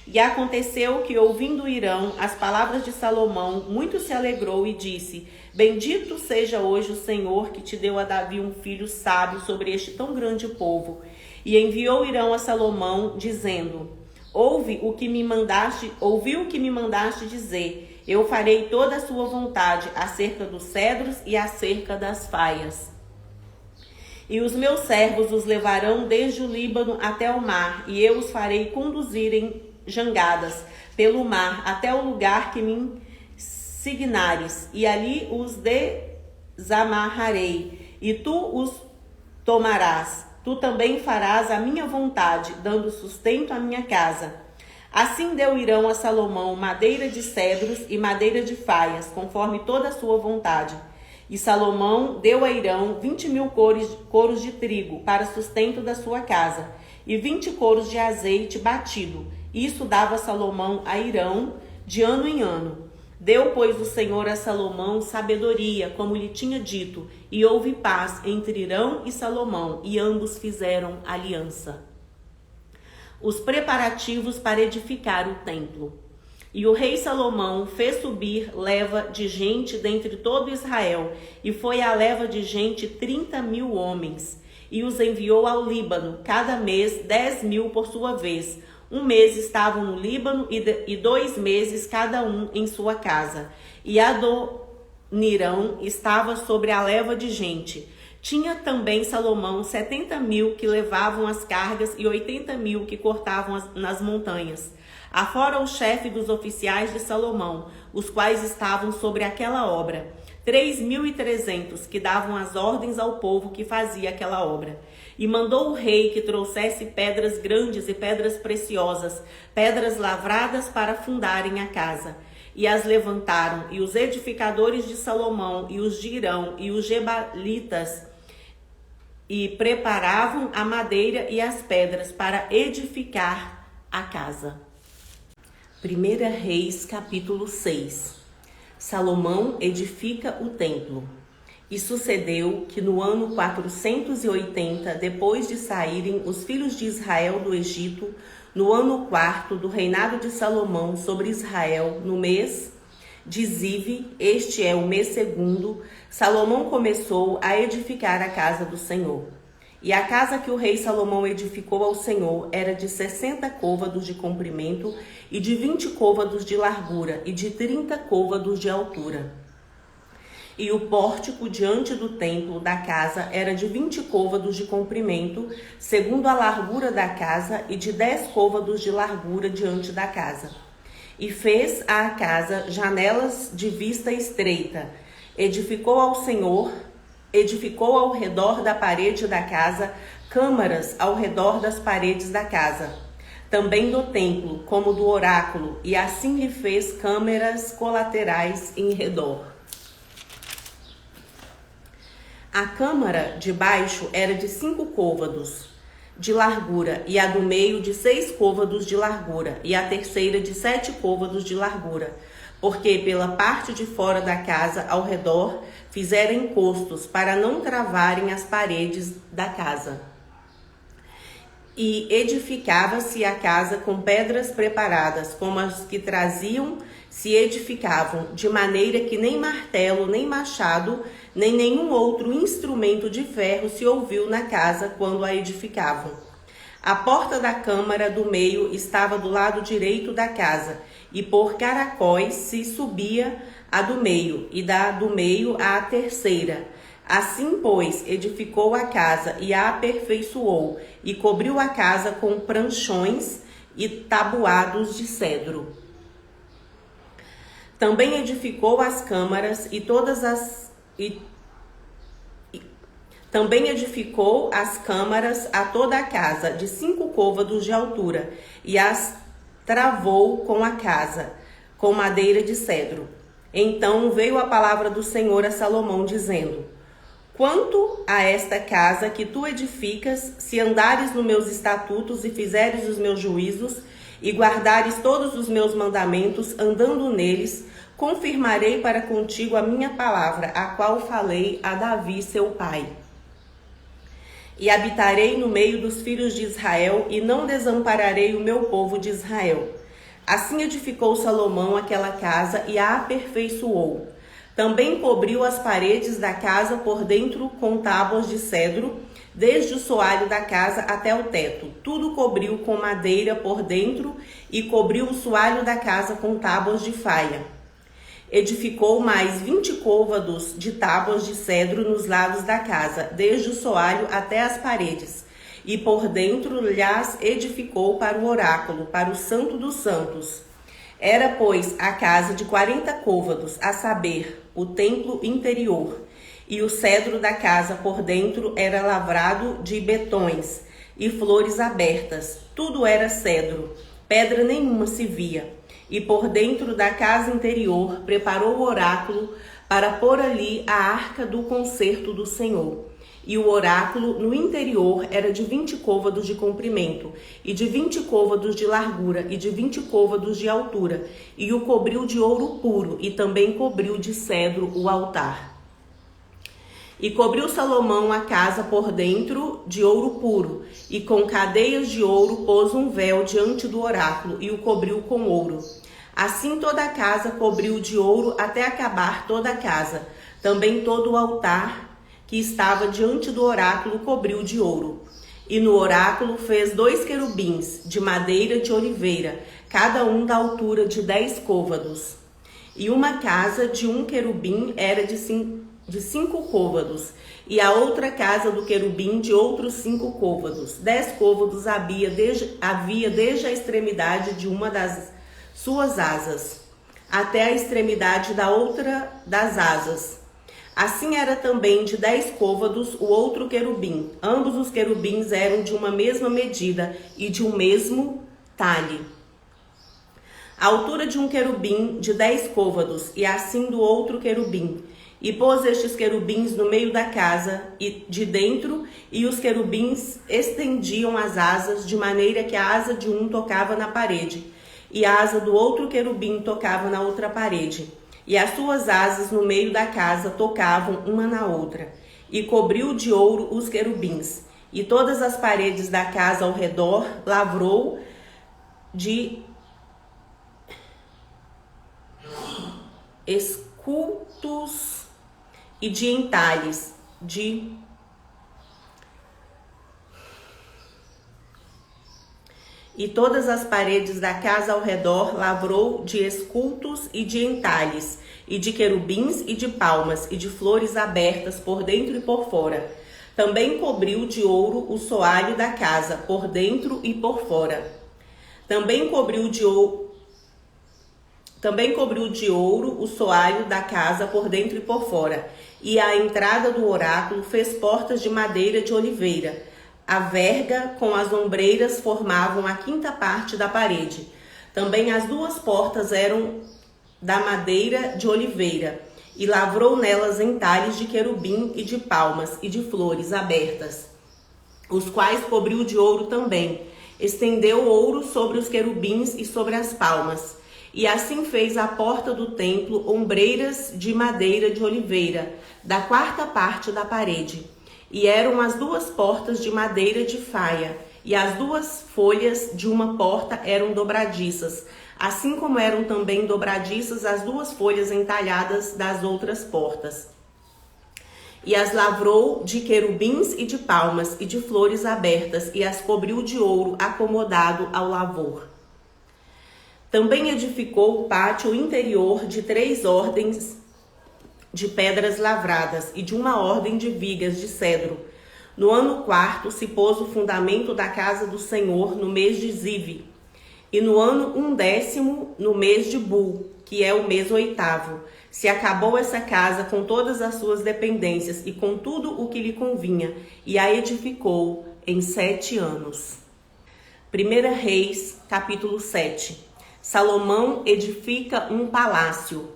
E aconteceu que, ouvindo Hirão as palavras de Salomão, muito se alegrou e disse: Bendito seja hoje o Senhor, que te deu a Davi um filho sábio sobre este tão grande povo. E enviou Hirão a Salomão, dizendo: Ouvi o que me mandaste dizer. Eu farei toda a sua vontade acerca dos cedros e acerca das faias. E os meus servos os levarão desde o Líbano até o mar, e eu os farei conduzirem jangadas pelo mar até o lugar que me signares, e ali os desamarrarei, e tu os tomarás. Tu também farás a minha vontade, dando sustento à minha casa. Assim deu Hirão a Salomão madeira de cedros e madeira de faias, conforme toda a sua vontade. E Salomão deu a Hirão 20.000 coros de trigo para sustento da sua casa, e 20 coros de azeite batido. Isso dava Salomão a Hirão de ano em ano. Deu, pois, o Senhor a Salomão sabedoria, como lhe tinha dito, e houve paz entre Hirão e Salomão, e ambos fizeram aliança. Os preparativos para edificar o templo. E o rei Salomão fez subir leva de gente dentre todo Israel, e foi a leva de gente 30.000 homens, e os enviou ao Líbano, cada mês 10.000 por sua vez. Um mês estavam no Líbano e 2 meses cada um em sua casa. E Adonirão estava sobre a leva de gente. Tinha também Salomão 70.000 que levavam as cargas e 80.000 que cortavam nas montanhas. Afora o chefe dos oficiais de Salomão, os quais estavam sobre aquela obra. 3.300 que davam as ordens ao povo que fazia aquela obra. E mandou o rei que trouxesse pedras grandes e pedras preciosas, pedras lavradas para fundarem a casa. E as levantaram, e os edificadores de Salomão, e os de Hirão, e os gebalitas, e preparavam a madeira e as pedras para edificar a casa. 1 Reis, capítulo 6. Salomão edifica o templo. E sucedeu que no ano 480, depois de saírem os filhos de Israel do Egito, no ano 4º do reinado de Salomão sobre Israel, no mês de Zive, este é o mês 2º, Salomão começou a edificar a casa do Senhor. E a casa que o rei Salomão edificou ao Senhor era de 60 côvados de comprimento, e de 20 côvados de largura, e de 30 côvados de altura. E o pórtico diante do templo da casa era de 20 côvados de comprimento, segundo a largura da casa, e de 10 côvados de largura diante da casa. E fez à casa janelas de vista estreita. Edificou ao Senhor edificou ao redor da parede da casa câmaras ao redor das paredes da casa, também do templo, como do oráculo, e assim lhe fez câmaras colaterais em redor. A câmara de baixo era de 5 côvados de largura, e a do meio de 6 côvados de largura, e a terceira de 7 côvados de largura, porque pela parte de fora da casa ao redor fizeram encostos para não travarem as paredes da casa. E edificava-se a casa com pedras preparadas, como as que traziam, se edificavam, de maneira que nem martelo, nem machado, nem nenhum outro instrumento de ferro se ouviu na casa quando a edificavam. A porta da câmara do meio estava do lado direito da casa, e por caracóis se subia a do meio, e da do meio a terceira. Assim, pois, edificou a casa e a aperfeiçoou, e cobriu a casa com pranchões e tabuados de cedro. Também edificou as câmaras e também edificou as câmaras a toda a casa, de 5 côvados de altura, e as travou com a casa, com madeira de cedro. Então veio a palavra do Senhor a Salomão, dizendo: quanto a esta casa que tu edificas, se andares nos meus estatutos e fizeres os meus juízos, e guardares todos os meus mandamentos, andando neles, confirmarei para contigo a minha palavra, a qual falei a Davi seu pai. E habitarei no meio dos filhos de Israel, e não desampararei o meu povo de Israel. Assim edificou Salomão aquela casa e a aperfeiçoou. Também cobriu as paredes da casa por dentro com tábuas de cedro, desde o soalho da casa até o teto. Tudo cobriu com madeira por dentro, e cobriu o soalho da casa com tábuas de faia. Edificou mais 20 côvados de tábuas de cedro nos lados da casa, desde o soalho até as paredes, e por dentro lhas edificou para o oráculo, para o Santo dos Santos. Era, pois, a casa de 40 côvados, a saber, o templo interior, e o cedro da casa por dentro era lavrado de betões e flores abertas. Tudo era cedro, pedra nenhuma se via. E por dentro da casa interior preparou o oráculo para pôr ali a arca do concerto do Senhor. E o oráculo no interior era de 20 côvados de comprimento, e de 20 côvados de largura, e de 20 côvados de altura, e o cobriu de ouro puro, e também cobriu de cedro o altar. E cobriu Salomão a casa por dentro de ouro puro, e com cadeias de ouro pôs um véu diante do oráculo, e o cobriu com ouro. Assim toda a casa cobriu de ouro até acabar toda a casa. Também todo o altar que estava diante do oráculo cobriu de ouro. E no oráculo fez 2 querubins de madeira de oliveira, cada um da altura de 10 côvados. E uma casa de um querubim era de 5 côvados, e a outra casa do querubim de outros 5 côvados. 10 côvados havia desde a extremidade de uma das suas asas, até a extremidade da outra das asas. Assim era também de 10 côvados o outro querubim. Ambos os querubins eram de uma mesma medida e de um mesmo talhe. A altura de um querubim de 10 côvados, e assim do outro querubim. E pôs estes querubins no meio da casa e de dentro, e os querubins estendiam as asas, de maneira que a asa de um tocava na parede, e a asa do outro querubim tocava na outra parede. E as suas asas no meio da casa tocavam uma na outra. E cobriu de ouro os querubins. E todas as paredes da casa ao redor lavrou de escultos e de entalhes E todas as paredes da casa ao redor lavrou de escultos e de entalhes, e de querubins e de palmas, e de flores abertas por dentro e por fora. Também cobriu de ouro o soalho da casa, por dentro e por fora. Também cobriu de ouro Também cobriu de ouro o soalho da casa por dentro e por fora, e à entrada do oráculo fez portas de madeira de oliveira. A verga com as ombreiras formavam a quinta parte da parede. Também as duas portas eram da madeira de oliveira, e lavrou nelas entalhes de querubim e de palmas e de flores abertas, os quais cobriu de ouro também. Estendeu ouro sobre os querubins e sobre as palmas. E assim fez a porta do templo ombreiras de madeira de oliveira, da quarta parte da parede. E eram as duas portas de madeira de faia, e as duas folhas de uma porta eram dobradiças, assim como eram também dobradiças as duas folhas entalhadas das outras portas. E as lavrou de querubins e de palmas e de flores abertas, e as cobriu de ouro acomodado ao lavor. Também edificou o pátio interior de 3 ordens de pedras lavradas e de uma ordem de vigas de cedro. No ano 4º se pôs o fundamento da casa do Senhor no mês de Zive, e no ano 1º no mês de Bul, que é o mês 8º, se acabou essa casa com todas as suas dependências e com tudo o que lhe convinha, e a edificou em 7 anos. 1 Reis, capítulo 7. Salomão edifica um palácio.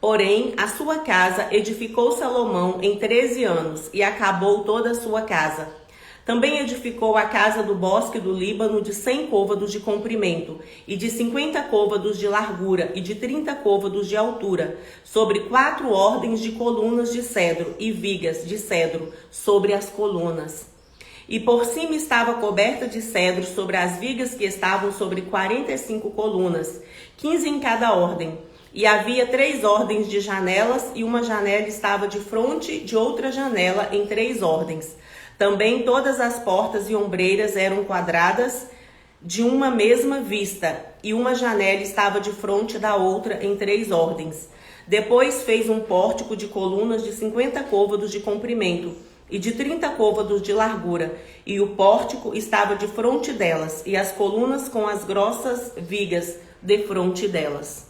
Porém, a sua casa edificou Salomão em 13 anos, e acabou toda a sua casa. Também edificou a casa do bosque do Líbano de 100 côvados de comprimento, e de 50 côvados de largura, e de 30 côvados de altura, sobre 4 ordens de colunas de cedro e vigas de cedro sobre as colunas. E por cima estava coberta de cedro sobre as vigas que estavam sobre 45 colunas, 15 em cada ordem. E havia 3 ordens de janelas, e uma janela estava de fronte de outra janela em 3 ordens. Também todas as portas e ombreiras eram quadradas de uma mesma vista, e uma janela estava de fronte da outra em 3 ordens. Depois fez um pórtico de colunas de 50 côvados de comprimento e de 30 côvados de largura, e o pórtico estava de fronte delas, e as colunas com as grossas vigas de fronte delas.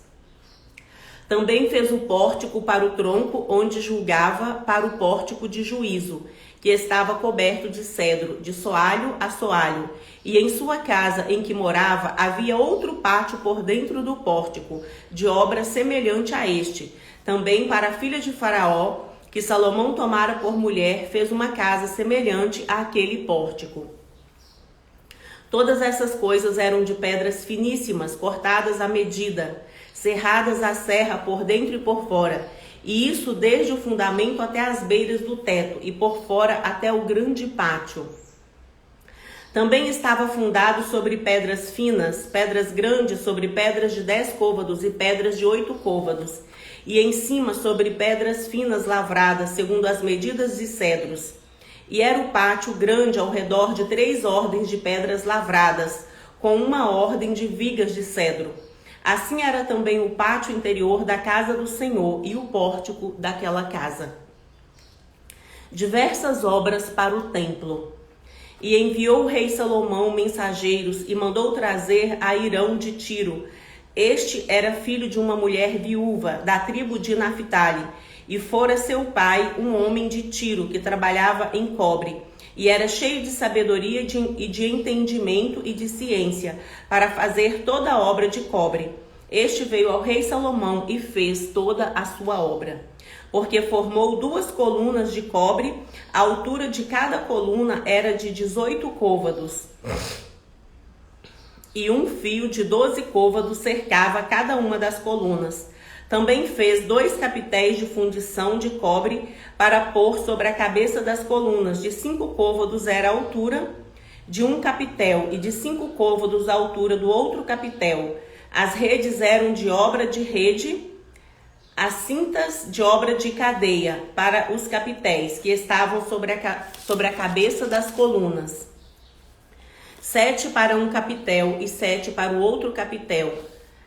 Também fez o pórtico para o tronco onde julgava para o pórtico de juízo, que estava coberto de cedro, de soalho a soalho, e em sua casa em que morava havia outro pátio por dentro do pórtico, de obra semelhante a este. Também para a filha de Faraó, que Salomão tomara por mulher, fez uma casa semelhante àquele pórtico. Todas essas coisas eram de pedras finíssimas, cortadas à medida, serradas à serra por dentro e por fora, e isso desde o fundamento até as beiras do teto, e por fora até o grande pátio. Também estava fundado sobre pedras finas, pedras grandes sobre pedras de 10 côvados e pedras de 8 côvados, e em cima sobre pedras finas lavradas, segundo as medidas de cedros. E era o pátio grande ao redor de 3 ordens de pedras lavradas, com uma ordem de vigas de cedro. Assim era também o pátio interior da casa do Senhor e o pórtico daquela casa. Diversas obras para o templo. E enviou o rei Salomão mensageiros e mandou trazer a Hirão de Tiro. Este era filho de uma mulher viúva da tribo de Naphtali, e fora seu pai um homem de Tiro que trabalhava em cobre, e era cheio de sabedoria e de entendimento e de ciência para fazer toda a obra de cobre. Este veio ao rei Salomão e fez toda a sua obra, porque formou 2 colunas de cobre, a altura de cada coluna era de 18 côvados, e um fio de 12 côvados cercava cada uma das colunas. Também fez 2 capitéis de fundição de cobre para pôr sobre a cabeça das colunas. De 5 côvados era a altura de um capitel, e de 5 côvados a altura do outro capitel. As redes eram de obra de rede, as cintas de obra de cadeia para os capitéis que estavam sobre a cabeça das colunas. 7 para um capitel e 7 para o outro capitel.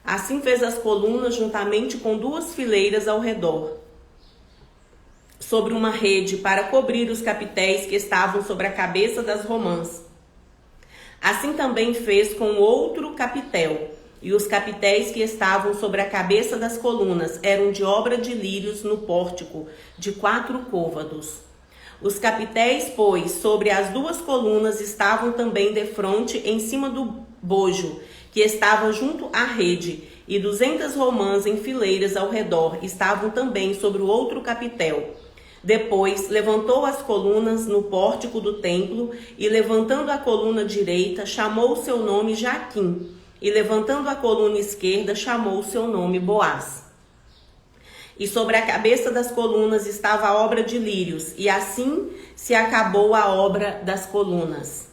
Assim fez as colunas juntamente com 2 fileiras ao redor, sobre uma rede para cobrir os capitéis que estavam sobre a cabeça das romãs. Assim também fez com outro capitel, e os capitéis que estavam sobre a cabeça das colunas eram de obra de lírios no pórtico, de 4 côvados. Os capitéis, pois, sobre as 2 colunas estavam também defronte em cima do bojo, que estava junto à rede, e 200 romãs em fileiras ao redor estavam também sobre o outro capitel. Depois levantou as colunas no pórtico do templo, e levantando a coluna direita, chamou o seu nome Jaquim, e levantando a coluna esquerda, chamou o seu nome Boaz. E sobre a cabeça das colunas estava a obra de lírios, e assim se acabou a obra das colunas.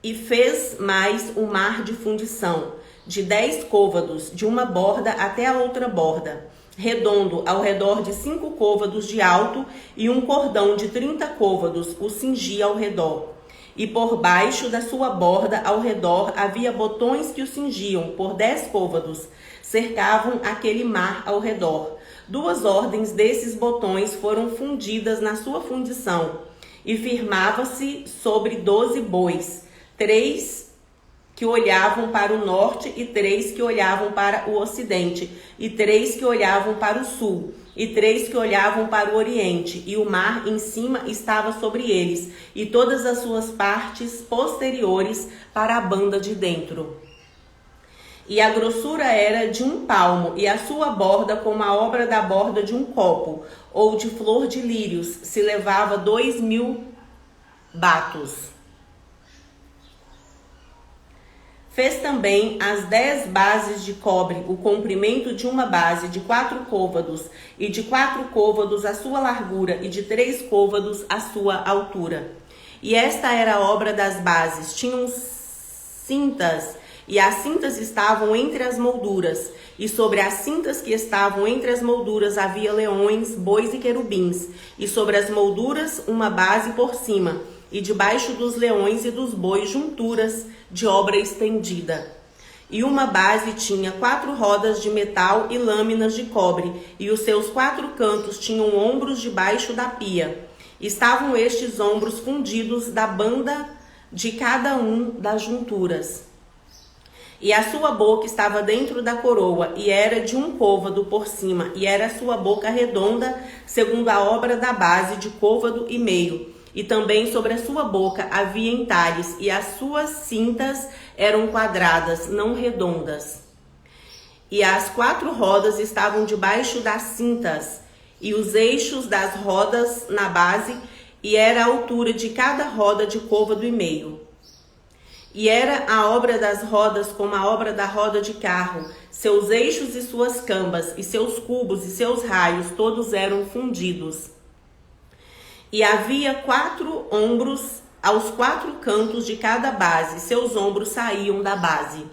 E fez mais o mar de fundição, de 10 côvados, de uma borda até a outra borda, redondo ao redor de 5 côvados de alto, e um cordão de 30 côvados o cingia ao redor. E por baixo da sua borda ao redor havia botões que o cingiam, por 10 côvados, cercavam aquele mar ao redor. 2 ordens desses botões foram fundidas na sua fundição, e firmava-se sobre 12 bois, 3 que olhavam para o norte, e 3 que olhavam para o ocidente, e 3 que olhavam para o sul, e 3 que olhavam para o oriente, e o mar em cima estava sobre eles, e todas as suas partes posteriores para a banda de dentro. E a grossura era de 1 palmo, e a sua borda como a obra da borda de um copo, ou de flor de lírios, se levava 2.000 batos. Fez também as 10 bases de cobre, o comprimento de uma base de 4 côvados, e de 4 côvados a sua largura, e de 3 côvados a sua altura. E esta era a obra das bases. Tinham cintas, e as cintas estavam entre as molduras, e sobre as cintas que estavam entre as molduras havia leões, bois e querubins, e sobre as molduras uma base por cima, e debaixo dos leões e dos bois junturas de obra estendida. E uma base tinha 4 rodas de metal e lâminas de cobre, e os seus 4 cantos tinham ombros debaixo da pia. Estavam estes ombros fundidos da banda de cada um das junturas. E a sua boca estava dentro da coroa, e era de 1 côvado por cima, e era a sua boca redonda, segundo a obra da base, de côvado e meio. E também sobre a sua boca havia entalhes, e as suas cintas eram quadradas, não redondas. E as 4 rodas estavam debaixo das cintas, e os eixos das rodas na base, e era a altura de cada roda de côvado e meio. E era a obra das rodas como a obra da roda de carro, seus eixos e suas cambas, e seus cubos e seus raios, todos eram fundidos. E havia 4 ombros aos 4 cantos de cada base, seus ombros saíam da base.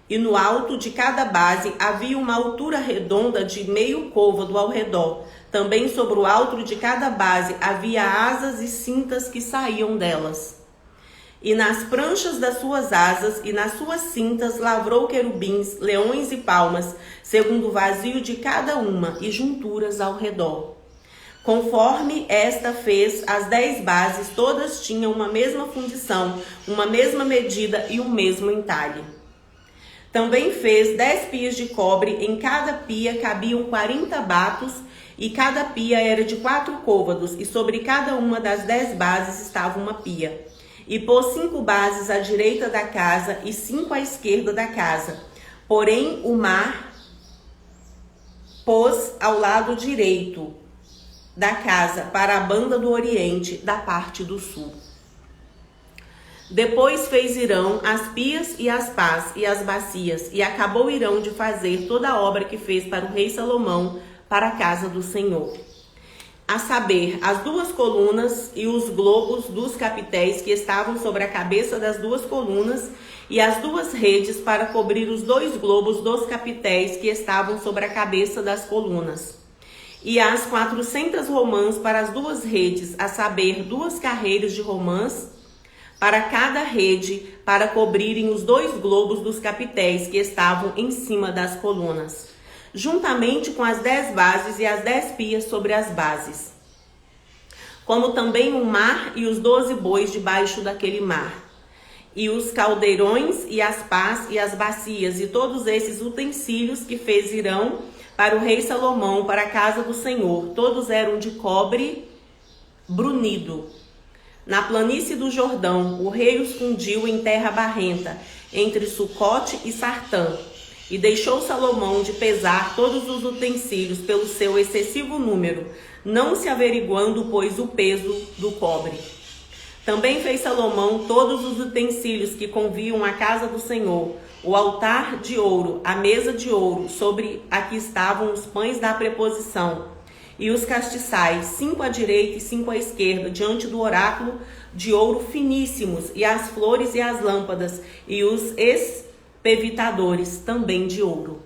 E no alto de cada base havia uma altura redonda de meio côvado ao redor. Também sobre o alto de cada base havia asas e cintas que saíam delas. E nas pranchas das suas asas e nas suas cintas lavrou querubins, leões e palmas, segundo o vazio de cada uma, e junturas ao redor. Conforme esta fez, as 10 bases todas tinham uma mesma fundição, uma mesma medida e o mesmo entalhe. Também fez 10 pias de cobre, em cada pia cabiam 40 batos, e cada pia era de 4 côvados, e sobre cada uma das 10 bases estava uma pia. E pôs 5 bases à direita da casa e 5 à esquerda da casa. Porém, o mar pôs ao lado direito da casa, para a banda do oriente, da parte do sul. Depois fez Irão as pias e as pás e as bacias, e acabou Irão de fazer toda a obra que fez para o rei Salomão, para a casa do Senhor. A saber, as 2 colunas e os globos dos capitéis que estavam sobre a cabeça das 2 colunas, e as 2 redes para cobrir os 2 globos dos capitéis que estavam sobre a cabeça das colunas. E as 400 romãs para as 2 redes, a saber, 2 carreiras de romãs para cada rede, para cobrirem os 2 globos dos capitéis que estavam em cima das colunas, juntamente com as 10 bases e as 10 pias sobre as bases, como também o mar e os 12 bois debaixo daquele mar. e os caldeirões, e as pás, e as bacias, e todos esses utensílios que fez Irão para o rei Salomão, para a casa do Senhor. Todos eram de cobre brunido. Na planície do Jordão, o rei os fundiu em terra barrenta, entre Sucote e Sartã. E deixou Salomão de pesar todos os utensílios pelo seu excessivo número, não se averiguando, pois, o peso do cobre. Também fez Salomão todos os utensílios que conviam à casa do Senhor, o altar de ouro, a mesa de ouro, sobre a que estavam os pães da preposição, e os castiçais, 5 à direita e 5 à esquerda, diante do oráculo de ouro finíssimos, e as flores e as lâmpadas, e os espevitadores, também de ouro.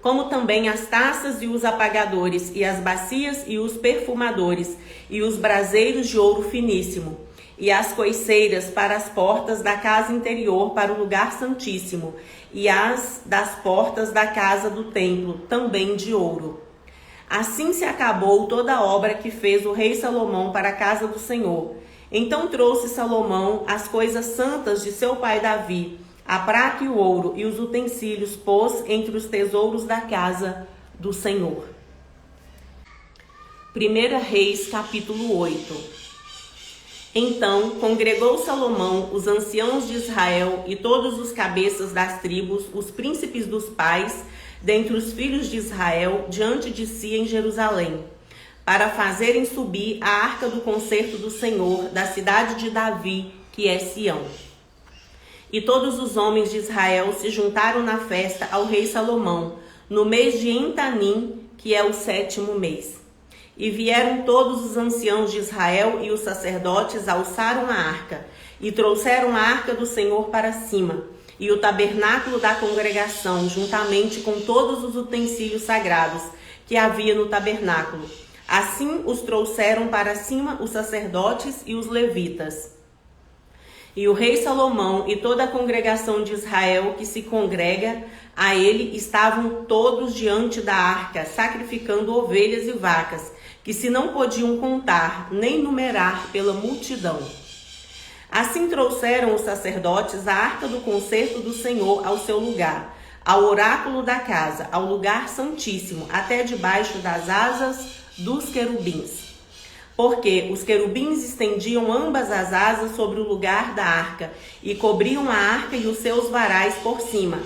Como também as taças e os apagadores, e as bacias e os perfumadores, e os braseiros de ouro finíssimo, e as coiceiras para as portas da casa interior para o lugar santíssimo, e as das portas da casa do templo, também de ouro. Assim se acabou toda a obra que fez o rei Salomão para a casa do Senhor. Então trouxe Salomão as coisas santas de seu pai Davi, a prata e o ouro, e os utensílios pôs entre os tesouros da casa do Senhor. 1 Reis, capítulo 8. Então congregou Salomão os anciãos de Israel e todos os cabeças das tribos, os príncipes dos pais, dentre os filhos de Israel, diante de si em Jerusalém, para fazerem subir a arca do concerto do Senhor da cidade de Davi, que é Sião. E todos os homens de Israel se juntaram na festa ao rei Salomão, no mês de Entanim, que é o 7º mês. E vieram todos os anciãos de Israel e os sacerdotes alçaram a arca, e trouxeram a arca do Senhor para cima, e o tabernáculo da congregação, juntamente com todos os utensílios sagrados que havia no tabernáculo. Assim os trouxeram para cima os sacerdotes e os levitas. E o rei Salomão e toda a congregação de Israel que se congrega a ele estavam todos diante da arca, sacrificando ovelhas e vacas, que se não podiam contar nem numerar pela multidão. Assim trouxeram os sacerdotes a arca do concerto do Senhor ao seu lugar, ao oráculo da casa, ao lugar santíssimo, até debaixo das asas dos querubins. Porque os querubins estendiam ambas as asas sobre o lugar da arca, e cobriam a arca e os seus varais por cima.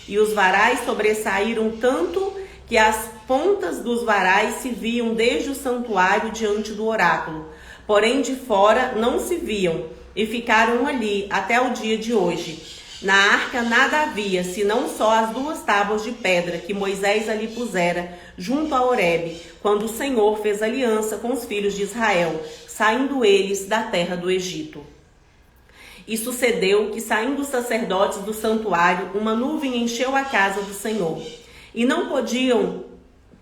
E os varais sobressaíram tanto que as pontas dos varais se viam desde o santuário diante do oráculo, porém de fora não se viam, e ficaram ali até o dia de hoje. Na arca nada havia, senão só as 2 tábuas de pedra que Moisés ali pusera, junto a Horebe, quando o Senhor fez aliança com os filhos de Israel, saindo eles da terra do Egito. E sucedeu que, saindo os sacerdotes do santuário, uma nuvem encheu a casa do Senhor. E não podiam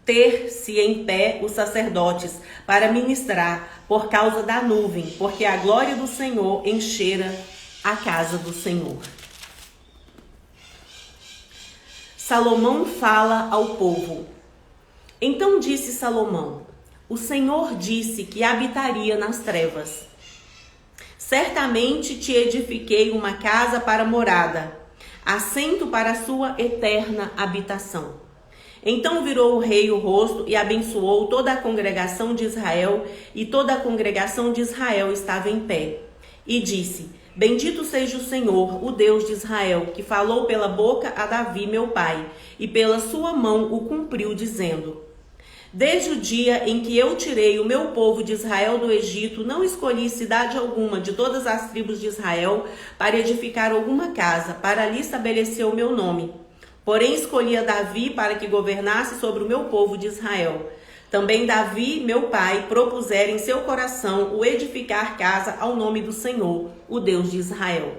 ter-se em pé os sacerdotes para ministrar por causa da nuvem, porque a glória do Senhor enchera a casa do Senhor. Salomão fala ao povo. Então disse Salomão: o Senhor disse que habitaria nas trevas. Certamente te edifiquei uma casa para morada, assento para a sua eterna habitação. Então virou o rei o rosto e abençoou toda a congregação de Israel, e toda a congregação de Israel estava em pé. E disse: bendito seja o Senhor, o Deus de Israel, que falou pela boca a Davi, meu pai, e pela sua mão o cumpriu, dizendo: desde o dia em que eu tirei o meu povo de Israel do Egito, não escolhi cidade alguma de todas as tribos de Israel para edificar alguma casa, para ali estabelecer o meu nome. Porém escolhi a Davi para que governasse sobre o meu povo de Israel. Também Davi, meu pai, propusera em seu coração o edificar casa ao nome do Senhor, o Deus de Israel.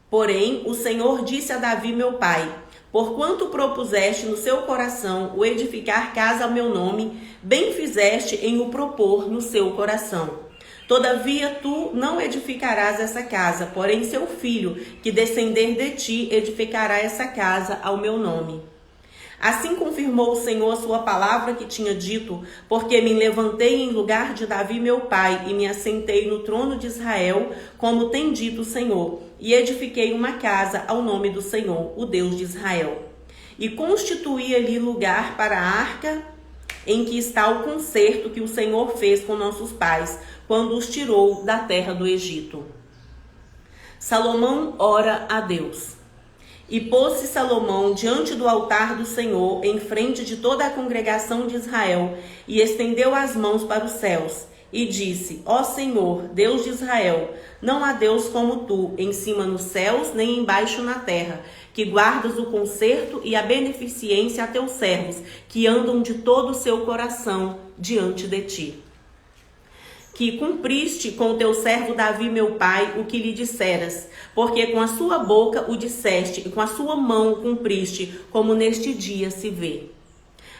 Porém, o Senhor disse a Davi, meu pai: porquanto propuseste no seu coração o edificar casa ao meu nome, bem fizeste em o propor no seu coração. Todavia tu não edificarás essa casa, porém seu filho, que descender de ti, edificará essa casa ao meu nome. Assim confirmou o Senhor a sua palavra que tinha dito, porque me levantei em lugar de Davi meu pai e me assentei no trono de Israel, como tem dito o Senhor, e edifiquei uma casa ao nome do Senhor, o Deus de Israel. E constituí ali lugar para a arca em que está o concerto que o Senhor fez com nossos pais, quando os tirou da terra do Egito. Salomão ora a Deus. E pôs-se Salomão diante do altar do Senhor, em frente de toda a congregação de Israel, e estendeu as mãos para os céus, e disse: Ó Senhor, Deus de Israel, não há Deus como tu, em cima nos céus, nem embaixo na terra, que guardas o conserto e a beneficência a teus servos, que andam de todo o seu coração diante de ti. Que cumpriste com o teu servo Davi meu pai o que lhe disseras, porque com a sua boca o disseste e com a sua mão o cumpriste, como neste dia se vê.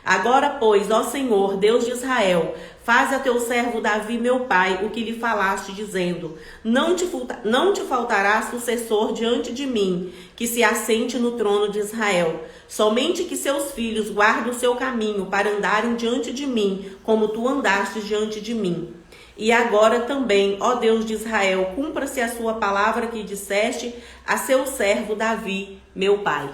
Agora, pois, ó Senhor, Deus de Israel, faz a teu servo Davi meu pai o que lhe falaste, dizendo: não te faltará sucessor diante de mim, que se assente no trono de Israel. Somente que seus filhos guardem o seu caminho para andarem diante de mim, como tu andaste diante de mim. E agora também, ó Deus de Israel, cumpra-se a sua palavra que disseste a seu servo Davi, meu pai.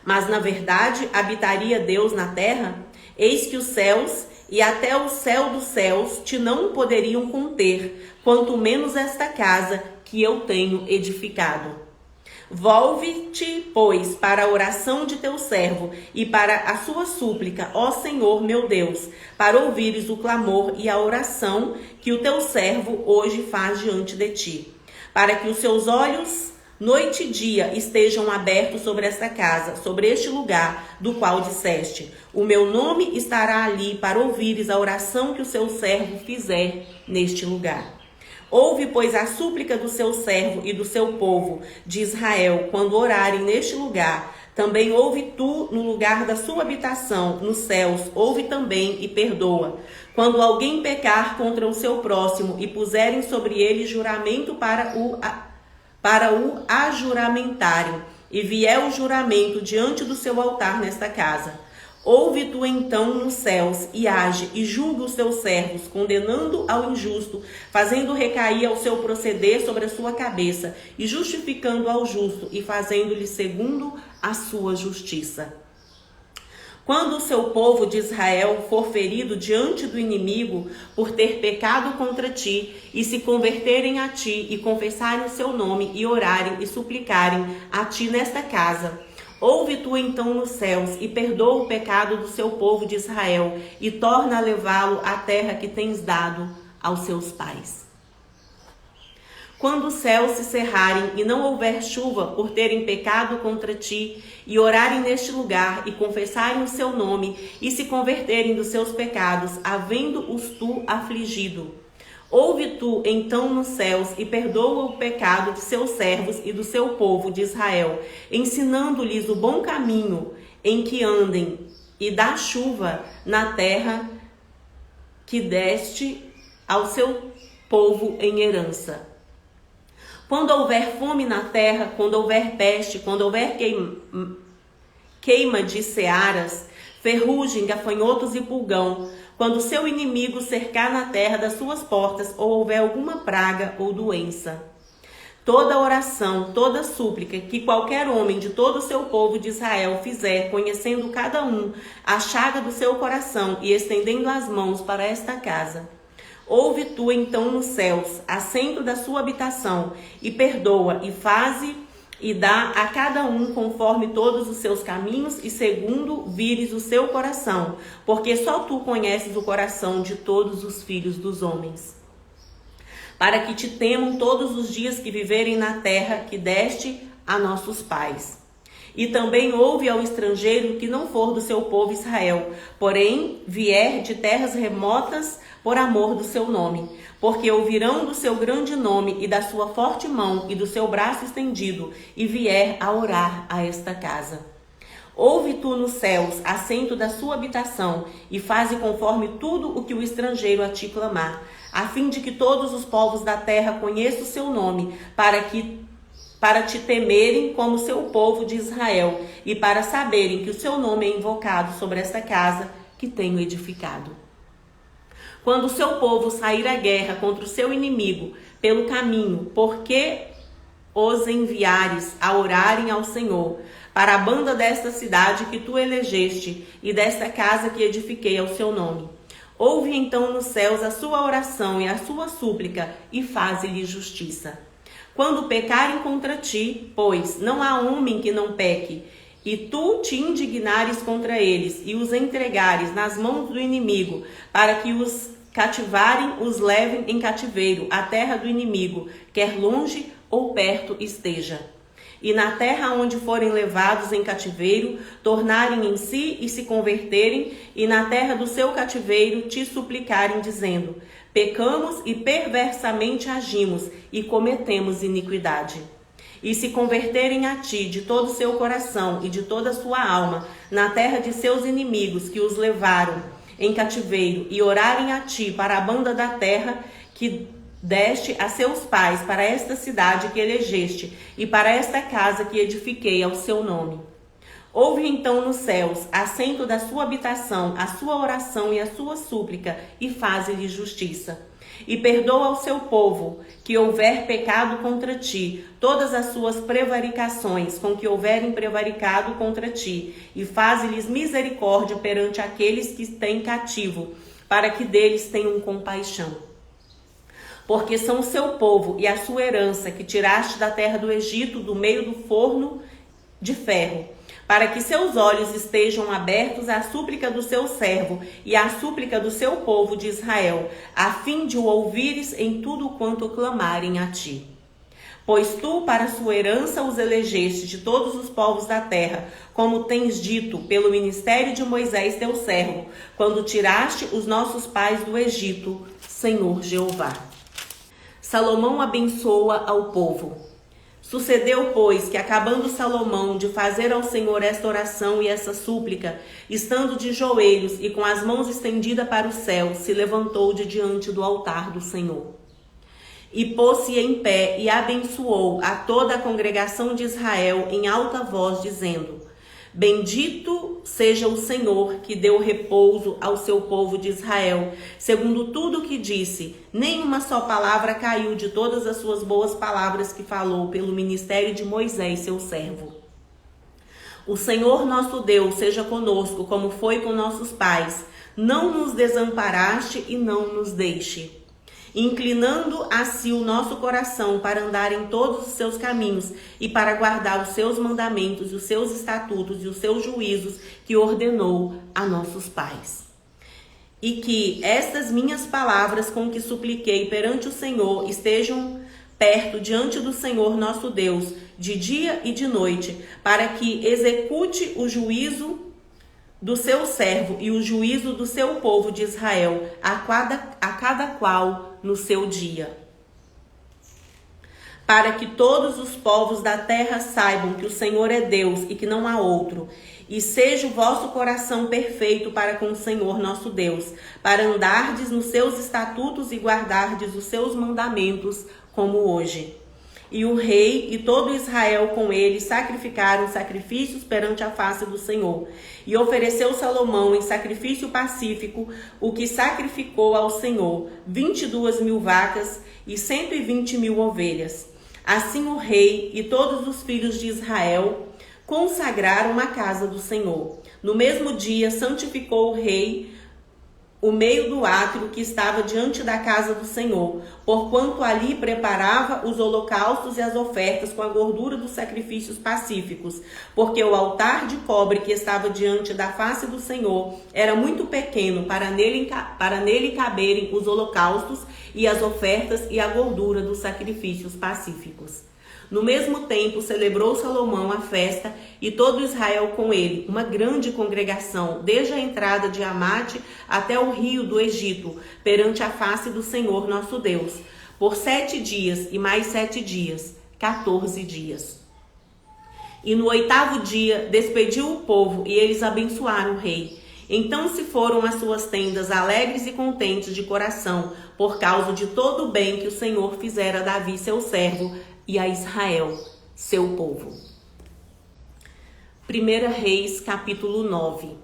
Mas, na verdade, habitaria Deus na terra? Eis que os céus e até o céu dos céus te não poderiam conter, quanto menos esta casa que eu tenho edificado. Volve-te, pois, para a oração de teu servo e para a sua súplica, ó Senhor meu Deus, para ouvires o clamor e a oração que o teu servo hoje faz diante de ti, para que os seus olhos, noite e dia, estejam abertos sobre esta casa, sobre este lugar do qual disseste: o meu nome estará ali para ouvires a oração que o seu servo fizer neste lugar. Ouve, pois, a súplica do seu servo e do seu povo de Israel, quando orarem neste lugar. Também ouve tu no lugar da sua habitação, nos céus, ouve também e perdoa. Quando alguém pecar contra o seu próximo e puserem sobre ele juramento para o ajuramentarem, e vier o juramento diante do seu altar nesta casa. Ouve tu então nos céus e age e julga os teus servos, condenando ao injusto, fazendo recair ao seu proceder sobre a sua cabeça, e justificando ao justo, e fazendo-lhe segundo a sua justiça. Quando o seu povo de Israel for ferido diante do inimigo por ter pecado contra ti, e se converterem a ti, e confessarem o seu nome, e orarem e suplicarem a ti nesta casa, ouve tu então nos céus e perdoa o pecado do seu povo de Israel e torna a levá-lo à terra que tens dado aos seus pais. Quando os céus se cerrarem e não houver chuva por terem pecado contra ti, e orarem neste lugar e confessarem o seu nome e se converterem dos seus pecados, havendo-os tu afligido, ouve tu então nos céus e perdoa o pecado de seus servos e do seu povo de Israel, ensinando-lhes o bom caminho em que andem, e dá chuva na terra que deste ao seu povo em herança. Quando houver fome na terra, quando houver peste, quando houver queima de searas, ferrugem, gafanhotos e pulgão, quando seu inimigo cercar na terra das suas portas, ou houver alguma praga ou doença. Toda oração, toda súplica que qualquer homem de todo o seu povo de Israel fizer, conhecendo cada um a chaga do seu coração e estendendo as mãos para esta casa, ouve tu então nos céus, assento da sua habitação, e perdoa, e faze e dá a cada um conforme todos os seus caminhos e segundo vires o seu coração, porque só tu conheces o coração de todos os filhos dos homens. Para que te temam todos os dias que viverem na terra que deste a nossos pais. E também ouve ao estrangeiro que não for do seu povo Israel, porém vier de terras remotas por amor do seu nome, porque ouvirão do seu grande nome e da sua forte mão e do seu braço estendido, e vier a orar a esta casa. Ouve tu nos céus, assento da sua habitação, e faze conforme tudo o que o estrangeiro a ti clamar, a fim de que todos os povos da terra conheçam o seu nome, para que para te temerem como seu povo de Israel, e para saberem que o seu nome é invocado sobre esta casa que tenho edificado. Quando o seu povo sair à guerra contra o seu inimigo pelo caminho, porque os enviares a orarem ao Senhor, para a banda desta cidade que tu elegeste, e desta casa que edifiquei ao seu nome. Ouve então nos céus a sua oração e a sua súplica, e faze-lhe justiça. Quando pecarem contra ti, pois não há homem que não peque, e tu te indignares contra eles, e os entregares nas mãos do inimigo, para que os cativarem, os levem em cativeiro à terra do inimigo, quer longe ou perto esteja. E na terra onde forem levados em cativeiro, tornarem em si e se converterem, e na terra do seu cativeiro te suplicarem, dizendo: pecamos e perversamente agimos, e cometemos iniquidade. E se converterem a ti de todo o seu coração e de toda a sua alma, na terra de seus inimigos que os levaram em cativeiro, e orarem a ti para a banda da terra que deste a seus pais, para esta cidade que elegeste, e para esta casa que edifiquei ao seu nome. Ouve então nos céus, assento da sua habitação, a sua oração e a sua súplica, e faze-lhe justiça. E perdoa ao seu povo, que houver pecado contra ti, todas as suas prevaricações com que houverem prevaricado contra ti, e faze-lhes misericórdia perante aqueles que têm cativo, para que deles tenham compaixão. Porque são o seu povo e a sua herança que tiraste da terra do Egito, do meio do forno de ferro, para que seus olhos estejam abertos à súplica do seu servo e à súplica do seu povo de Israel, a fim de o ouvires em tudo quanto clamarem a ti. Pois tu para sua herança os elegeste de todos os povos da terra, como tens dito pelo ministério de Moisés teu servo, quando tiraste os nossos pais do Egito, Senhor Jeová. Salomão abençoa ao povo. Sucedeu, pois, que acabando Salomão de fazer ao Senhor esta oração e essa súplica, estando de joelhos e com as mãos estendidas para o céu, se levantou de diante do altar do Senhor. E pôs-se em pé e abençoou a toda a congregação de Israel em alta voz, dizendo: Bendito seja o Senhor, que deu repouso ao seu povo de Israel, segundo tudo o que disse. Nenhuma só palavra caiu de todas as suas boas palavras que falou pelo ministério de Moisés, seu servo. O Senhor nosso Deus seja conosco, como foi com nossos pais. Não nos desamparaste e não nos deixe. Inclinando a si o nosso coração para andar em todos os seus caminhos e para guardar os seus mandamentos, os seus estatutos e os seus juízos que ordenou a nossos pais. E que estas minhas palavras com que supliquei perante o Senhor estejam perto diante do Senhor nosso Deus, de dia e de noite, para que execute o juízo do seu servo e o juízo do seu povo de Israel, a cada qual no seu dia. Para que todos os povos da terra saibam que o Senhor é Deus e que não há outro, e seja o vosso coração perfeito para com o Senhor nosso Deus, para andardes nos seus estatutos e guardardes os seus mandamentos, como hoje. E o rei e todo Israel com ele sacrificaram sacrifícios perante a face do Senhor. E ofereceu Salomão em sacrifício pacífico o que sacrificou ao Senhor, 22.000 vacas e 120.000 ovelhas. Assim o rei e todos os filhos de Israel consagraram a casa do Senhor. No mesmo dia santificou o rei o meio do átrio que estava diante da casa do Senhor, porquanto ali preparava os holocaustos e as ofertas com a gordura dos sacrifícios pacíficos, porque o altar de cobre que estava diante da face do Senhor era muito pequeno para nele caberem os holocaustos e as ofertas e a gordura dos sacrifícios pacíficos. No mesmo tempo celebrou Salomão a festa e todo Israel com ele, uma grande congregação, desde a entrada de Amate até o rio do Egito, perante a face do Senhor nosso Deus, por 7 dias e mais 7 dias, 14 dias. E no 8º dia despediu o povo e eles abençoaram o rei. Então se foram às suas tendas alegres e contentes de coração, por causa de todo o bem que o Senhor fizera a Davi seu servo, e a Israel seu povo. 1 Reis, capítulo 9.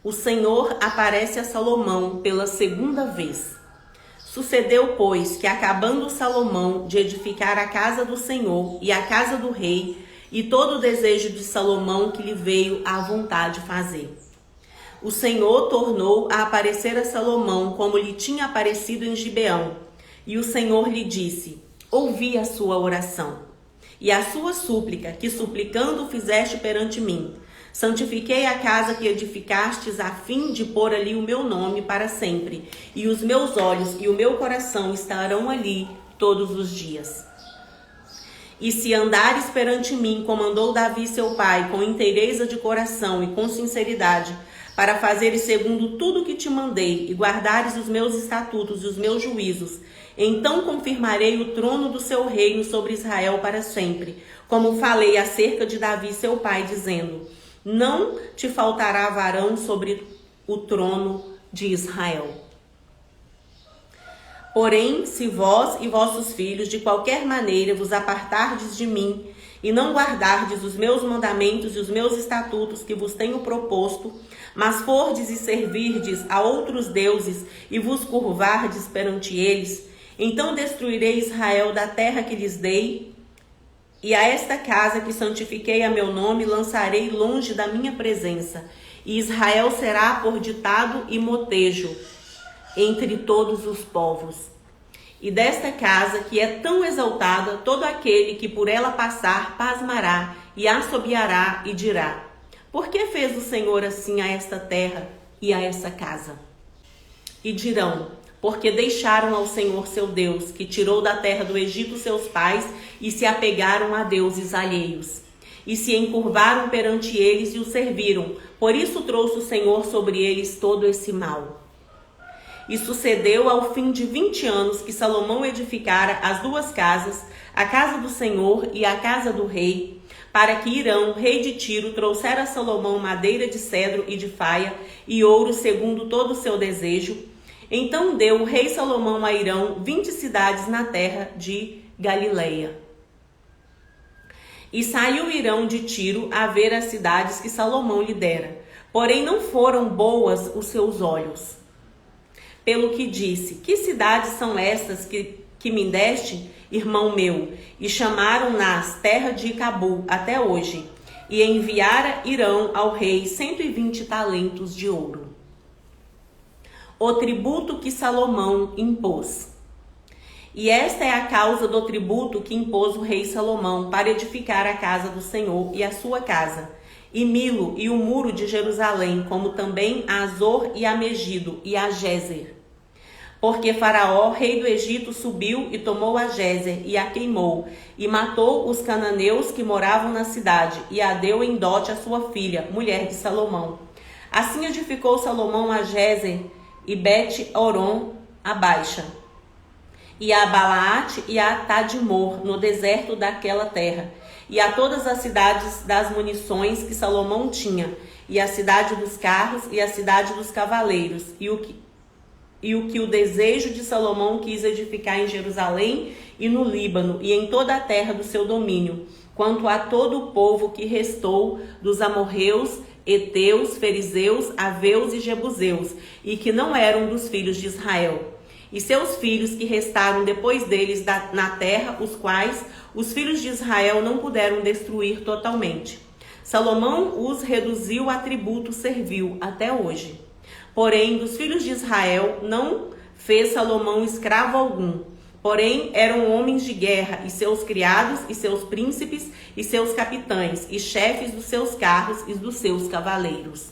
O Senhor aparece a Salomão pela segunda vez. Sucedeu, pois, que acabando Salomão de edificar a casa do Senhor e a casa do rei, e todo o desejo de Salomão que lhe veio à vontade fazer, o Senhor tornou a aparecer a Salomão como lhe tinha aparecido em Gibeão. E o Senhor lhe disse: ouvi a sua oração e a sua súplica, que suplicando fizeste perante mim. Santifiquei a casa que edificastes, a fim de pôr ali o meu nome para sempre, e os meus olhos e o meu coração estarão ali todos os dias. E se andares perante mim, como andou Davi seu pai, com inteireza de coração e com sinceridade, para fazeres segundo tudo que te mandei, e guardares os meus estatutos e os meus juízos, então confirmarei o trono do seu reino sobre Israel para sempre, como falei acerca de Davi seu pai, dizendo: não te faltará varão sobre o trono de Israel. Porém, se vós e vossos filhos de qualquer maneira vos apartardes de mim, e não guardardes os meus mandamentos e os meus estatutos que vos tenho proposto, mas fordes e servirdes a outros deuses e vos curvardes perante eles, então destruirei Israel da terra que lhes dei, e a esta casa que santifiquei a meu nome lançarei longe da minha presença, e Israel será por ditado e motejo entre todos os povos. E desta casa que é tão exaltada, todo aquele que por ela passar pasmará e assobiará e dirá: por que fez o Senhor assim a esta terra e a essa casa? E dirão: porque deixaram ao Senhor seu Deus, que tirou da terra do Egito seus pais, e se apegaram a deuses alheios, e se encurvaram perante eles e os serviram. Por isso trouxe o Senhor sobre eles todo esse mal. E sucedeu ao fim de 20 anos que Salomão edificara as duas casas, a casa do Senhor e a casa do rei, para que Hirão, rei de Tiro, trouxera a Salomão madeira de cedro e de faia e ouro segundo todo o seu desejo. Então deu o rei Salomão a Hirão 20 cidades na terra de Galileia. E saiu Hirão de Tiro a ver as cidades que Salomão lhe dera, porém não foram boas os seus olhos. Pelo que disse: que cidades são estas que me deste, irmão meu? E chamaram-nas terra de Cabul até hoje. E enviara Hirão ao rei 120 talentos de ouro. O tributo que Salomão impôs. E esta é a causa do tributo que impôs o rei Salomão para edificar a casa do Senhor e a sua casa, e Milo e o muro de Jerusalém, como também a Azor e a Megido e a Gézer. Porque Faraó, rei do Egito, subiu e tomou a Gézer e a queimou, e matou os cananeus que moravam na cidade, e a deu em dote a sua filha, mulher de Salomão. Assim edificou Salomão a Gézer e Bet-Horon a Baixa, e a Balaate e a Tadmor, no deserto daquela terra, e a todas as cidades das munições que Salomão tinha, e a cidade dos carros e a cidade dos cavaleiros, e o que o desejo de Salomão quis edificar em Jerusalém e no Líbano, e em toda a terra do seu domínio, quanto a todo o povo que restou dos amorreus, heteus, fariseus, aveus e jebuseus, e que não eram dos filhos de Israel. E seus filhos que restaram depois deles na terra, os quais os filhos de Israel não puderam destruir totalmente. Salomão os reduziu a tributo servil até hoje. Porém, dos filhos de Israel não fez Salomão escravo algum. Porém, eram homens de guerra, e seus criados, e seus príncipes, e seus capitães, e chefes dos seus carros e dos seus cavaleiros.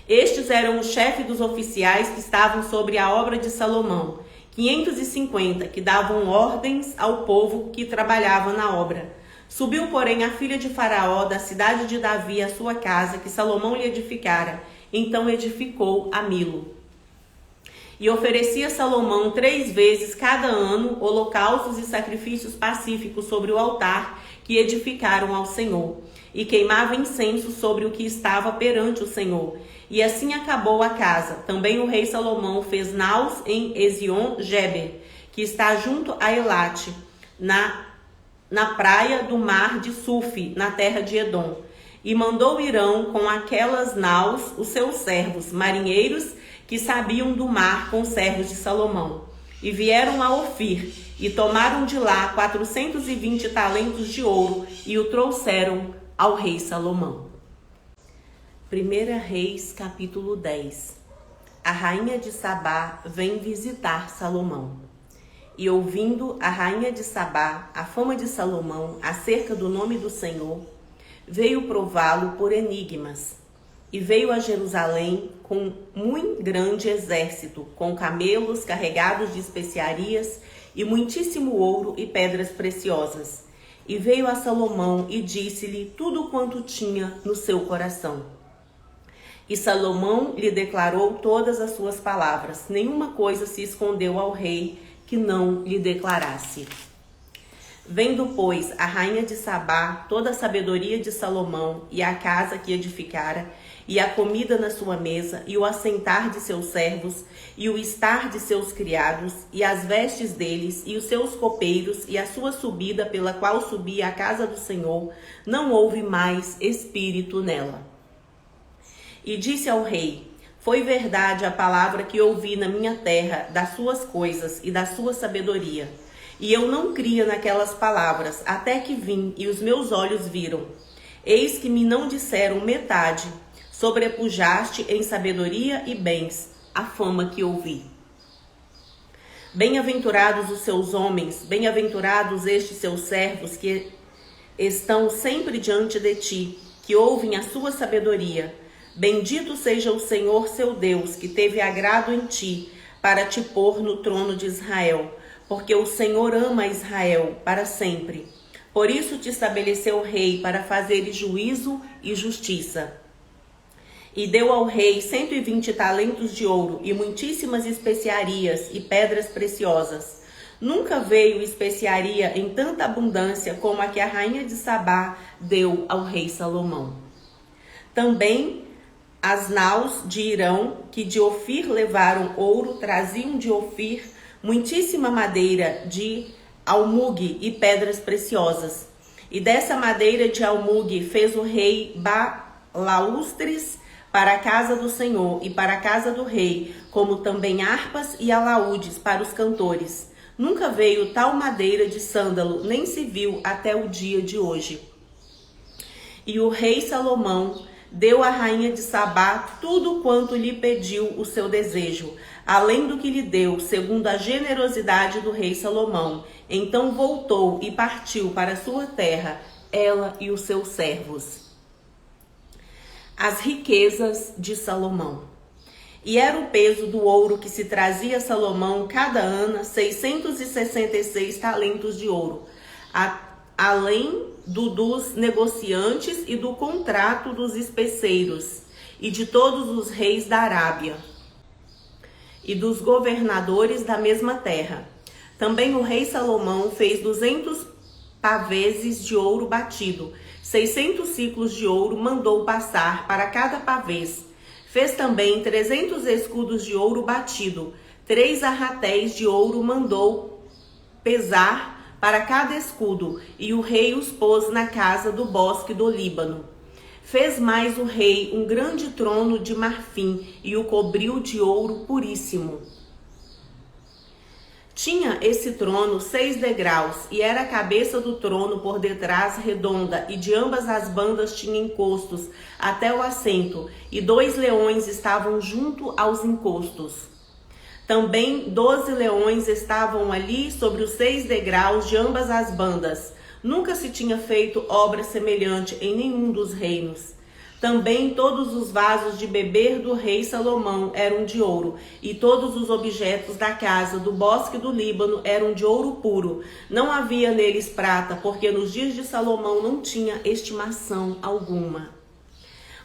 Estes eram os chefes dos oficiais que estavam sobre a obra de Salomão, 550, que davam ordens ao povo que trabalhava na obra. Subiu, porém, a filha de Faraó da cidade de Davi à sua casa, que Salomão lhe edificara. Então edificou a Milo. E oferecia Salomão 3 vezes cada ano holocaustos e sacrifícios pacíficos sobre o altar que edificaram ao Senhor, e queimava incenso sobre o que estava perante o Senhor. E assim acabou a casa. Também o rei Salomão fez naus em Ezion-Geber, que está junto a Elate, na praia do mar de Sufi, na terra de Edom. E mandou Irão com aquelas naus os seus servos, marinheiros que sabiam do mar, com os servos de Salomão. E vieram a Ofir, e tomaram de lá 420 talentos de ouro, e o trouxeram ao rei Salomão. 1 Reis, capítulo 10. A rainha de Sabá vem visitar Salomão. E ouvindo a rainha de Sabá a fama de Salomão acerca do nome do Senhor, veio prová-lo por enigmas. E veio a Jerusalém com muito grande exército, com camelos carregados de especiarias e muitíssimo ouro e pedras preciosas. E veio a Salomão e disse-lhe tudo quanto tinha no seu coração. E Salomão lhe declarou todas as suas palavras. Nenhuma coisa se escondeu ao rei que não lhe declarasse. Vendo, pois, a rainha de Sabá toda a sabedoria de Salomão e a casa que edificara, e a comida na sua mesa, e o assentar de seus servos, e o estar de seus criados, e as vestes deles, e os seus copeiros, e a sua subida pela qual subia à casa do Senhor, não houve mais espírito nela. E disse ao rei: foi verdade a palavra que ouvi na minha terra das suas coisas e da sua sabedoria. E eu não cria naquelas palavras, até que vim e os meus olhos viram. Eis que me não disseram metade, sobrepujaste em sabedoria e bens a fama que ouvi. Bem-aventurados os seus homens, bem-aventurados estes seus servos que estão sempre diante de ti, que ouvem a sua sabedoria. Bendito seja o Senhor seu Deus, que teve agrado em ti, para te pôr no trono de Israel, porque o Senhor ama Israel para sempre. Por isso te estabeleceu rei, para fazeres juízo e justiça. E deu ao rei 120 talentos de ouro, e muitíssimas especiarias e pedras preciosas. Nunca veio especiaria em tanta abundância como a que a rainha de Sabá deu ao rei Salomão. Também as naus de Irão, que de Ofir levaram ouro, traziam de Ofir muitíssima madeira de almugue e pedras preciosas. E dessa madeira de almugue fez o rei balaústres para a casa do Senhor e para a casa do rei, como também harpas e alaúdes para os cantores. Nunca veio tal madeira de sândalo, nem se viu até o dia de hoje. E o rei Salomão deu à rainha de Sabá tudo quanto lhe pediu o seu desejo, além do que lhe deu, segundo a generosidade do rei Salomão. Então voltou e partiu para sua terra, ela e os seus servos. As riquezas de Salomão. E era o peso do ouro que se trazia a Salomão cada ano, 666 talentos de ouro, além dos negociantes e do contrato dos especeiros, e de todos os reis da Arábia, e dos governadores da mesma terra. Também o rei Salomão fez 200 paveses de ouro batido, 600 ciclos de ouro mandou passar para cada pavês. Fez também 300 escudos de ouro batido, 3 arratéis de ouro mandou pesar para cada escudo, e o rei os pôs na casa do bosque do Líbano. Fez mais o rei um grande trono de marfim, e o cobriu de ouro puríssimo. Tinha esse trono 6 degraus, e era a cabeça do trono por detrás redonda, e de ambas as bandas tinha encostos até o assento, e 2 leões estavam junto aos encostos. Também 12 leões estavam ali sobre os 6 degraus de ambas as bandas. Nunca se tinha feito obra semelhante em nenhum dos reinos. Também todos os vasos de beber do rei Salomão eram de ouro, e todos os objetos da casa do bosque do Líbano eram de ouro puro. Não havia neles prata, porque nos dias de Salomão não tinha estimação alguma.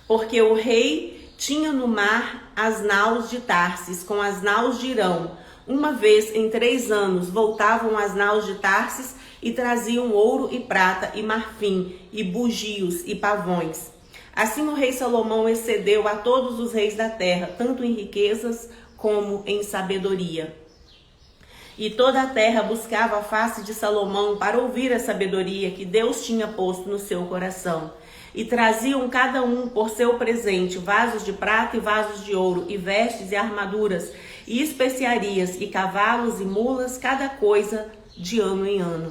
Porque o rei tinha no mar as naus de Tarsis com as naus de Irão. Uma vez em 3 anos voltavam as naus de Tarsis e traziam ouro e prata e marfim e bugios e pavões. Assim o rei Salomão excedeu a todos os reis da terra, tanto em riquezas como em sabedoria. E toda a terra buscava a face de Salomão para ouvir a sabedoria que Deus tinha posto no seu coração. E traziam cada um por seu presente vasos de prata e vasos de ouro, e vestes e armaduras, e especiarias, e cavalos e mulas, cada coisa de ano em ano.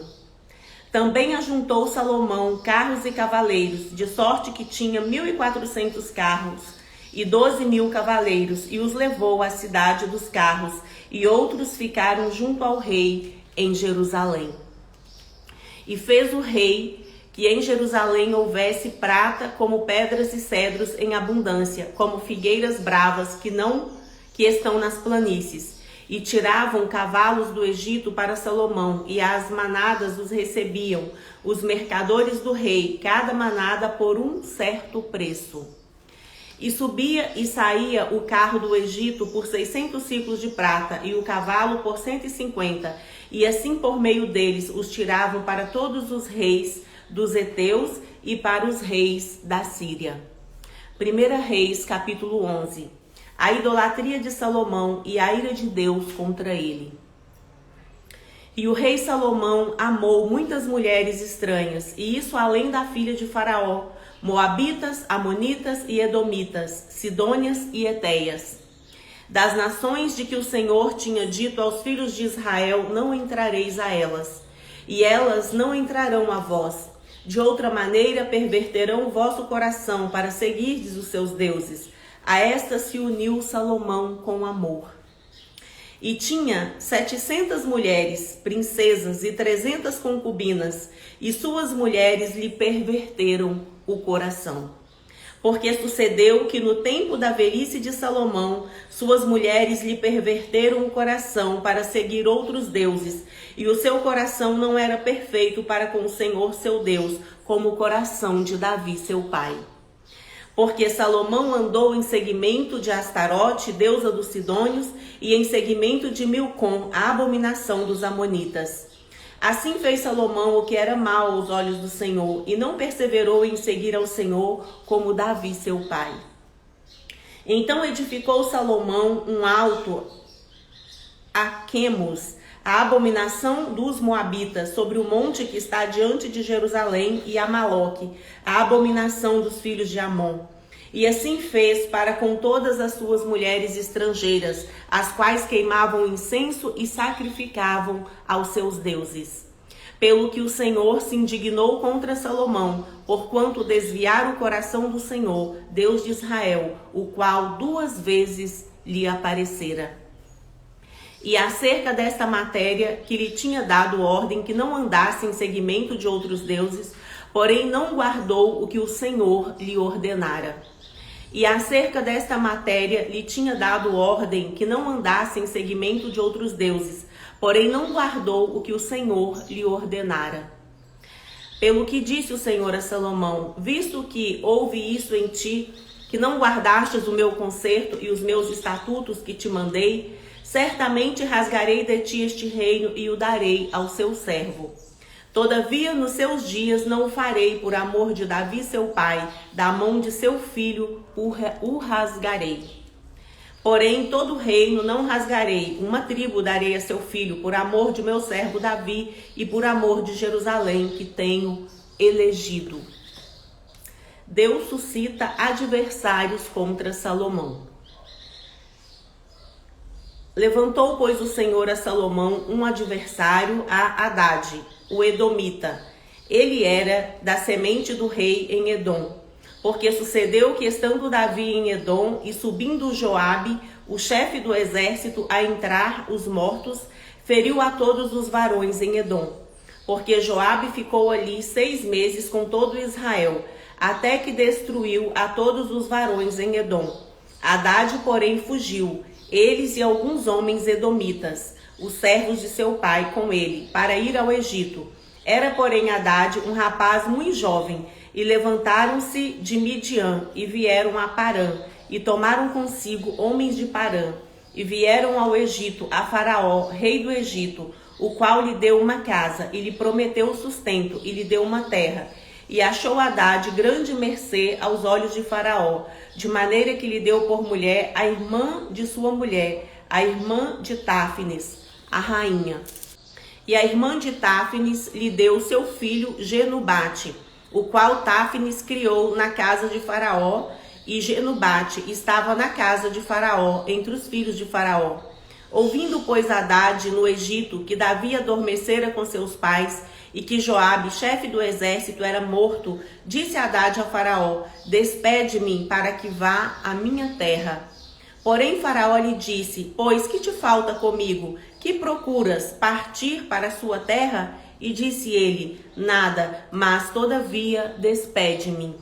Também ajuntou Salomão carros e cavaleiros, de sorte que tinha 1.400 carros e 12.000 cavaleiros, e os levou à cidade dos carros, e outros ficaram junto ao rei em Jerusalém. E fez o rei que em Jerusalém houvesse prata como pedras e cedros em abundância, como figueiras bravas que estão nas planícies. E tiravam cavalos do Egito para Salomão, e as manadas os recebiam, os mercadores do rei, cada manada por um certo preço. E subia e saía o carro do Egito por 600 ciclos de prata, e o cavalo por 150, e assim por meio deles os tiravam para todos os reis dos heteus e para os reis da Síria. 1 Reis, capítulo 11. A idolatria de Salomão e a ira de Deus contra ele. E o rei Salomão amou muitas mulheres estranhas, e isso além da filha de Faraó, moabitas, amonitas e edomitas, sidônias e etéias. Das nações de que o Senhor tinha dito aos filhos de Israel, não entrareis a elas, e elas não entrarão a vós. De outra maneira perverterão o vosso coração para seguirdes os seus deuses. A esta se uniu Salomão com amor. E tinha 700 mulheres, princesas e 300 concubinas, e suas mulheres lhe perverteram o coração. Porque sucedeu que no tempo da velhice de Salomão, suas mulheres lhe perverteram o coração para seguir outros deuses, e o seu coração não era perfeito para com o Senhor seu Deus, como o coração de Davi seu pai. Porque Salomão andou em seguimento de Astarote, deusa dos Sidônios, e em seguimento de Milcom, a abominação dos Amonitas. Assim fez Salomão o que era mal aos olhos do Senhor, e não perseverou em seguir ao Senhor como Davi seu pai. Então edificou Salomão um alto a Quemos, a abominação dos Moabitas, sobre o monte que está diante de Jerusalém, e a Maloque, a abominação dos filhos de Amon. E assim fez para com todas as suas mulheres estrangeiras, as quais queimavam incenso e sacrificavam aos seus deuses. Pelo que o Senhor se indignou contra Salomão, porquanto desviara o coração do Senhor, Deus de Israel, o qual 2 vezes lhe aparecera. E acerca desta matéria, que lhe tinha dado ordem que não andasse em seguimento de outros deuses, porém não guardou o que o Senhor lhe ordenara. E acerca desta matéria, lhe tinha dado ordem que não andasse em seguimento de outros deuses, porém não guardou o que o Senhor lhe ordenara. Pelo que disse o Senhor a Salomão: visto que houve isso em ti, que não guardastes o meu concerto e os meus estatutos que te mandei, certamente rasgarei de ti este reino e o darei ao seu servo. Todavia, nos seus dias não o farei por amor de Davi seu pai, da mão de seu filho o rasgarei. Porém, todo o reino não rasgarei, uma tribo darei a seu filho, por amor de meu servo Davi e por amor de Jerusalém, que tenho elegido. Deus suscita adversários contra Salomão. Levantou, pois, o Senhor a Salomão um adversário, a Hadade, o edomita. Ele era da semente do rei em Edom. Porque sucedeu que, estando Davi em Edom e subindo Joabe, o chefe do exército, a entrar os mortos, feriu a todos os varões em Edom. Porque Joabe ficou ali 6 meses com todo Israel, até que destruiu a todos os varões em Edom. Hadade, porém, fugiu, eles e alguns homens edomitas, os servos de seu pai, com ele, para ir ao Egito. Era, porém, Hadade um rapaz muito jovem, e levantaram-se de Midian, e vieram a Parã, e tomaram consigo homens de Parã, e vieram ao Egito, a Faraó, rei do Egito, o qual lhe deu uma casa, e lhe prometeu sustento, e lhe deu uma terra. E achou Hadade grande mercê aos olhos de Faraó, de maneira que lhe deu por mulher a irmã de sua mulher, a irmã de Táfnis, a rainha. E a irmã de Táfnis lhe deu seu filho Genubate, o qual Táfnis criou na casa de Faraó, e Genubate estava na casa de Faraó, entre os filhos de Faraó. Ouvindo, pois, Hadade no Egito que Davi adormecera com seus pais e que Joabe, chefe do exército, era morto, disse Hadade a Faraó: despede-me para que vá à minha terra. Porém Faraó lhe disse: pois que te falta comigo? Que procuras? Partir para a sua terra? E disse ele: nada, mas todavia despede-me.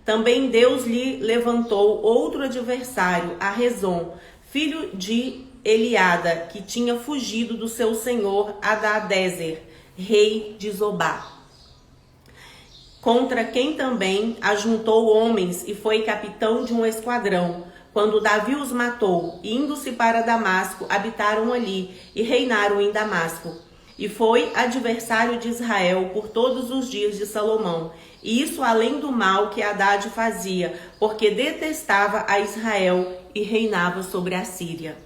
Também Deus lhe levantou outro adversário, a Rezon, filho de Eliada, que tinha fugido do seu senhor Hadadezer, rei de Zobá, contra quem também ajuntou homens e foi capitão de um esquadrão. Quando Davi os matou, indo-se para Damasco, habitaram ali e reinaram em Damasco. E foi adversário de Israel por todos os dias de Salomão, e isso além do mal que Hadade fazia, porque detestava a Israel e reinava sobre a Síria.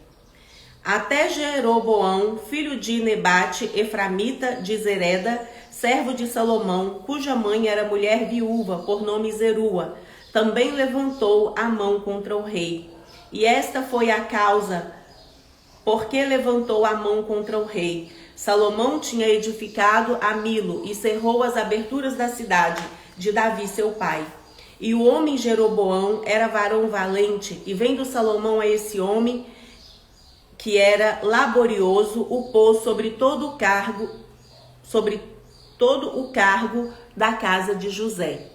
Até Jeroboão, filho de Nebate, eframita de Zereda, servo de Salomão, cuja mãe era mulher viúva, por nome Zerua, também levantou a mão contra o rei. E esta foi a causa porque levantou a mão contra o rei. Salomão tinha edificado a Milo e cerrou as aberturas da cidade de Davi seu pai. E o homem Jeroboão era varão valente, e vendo Salomão a esse homem, que era laborioso, o pôs sobre todo o cargo da casa de José.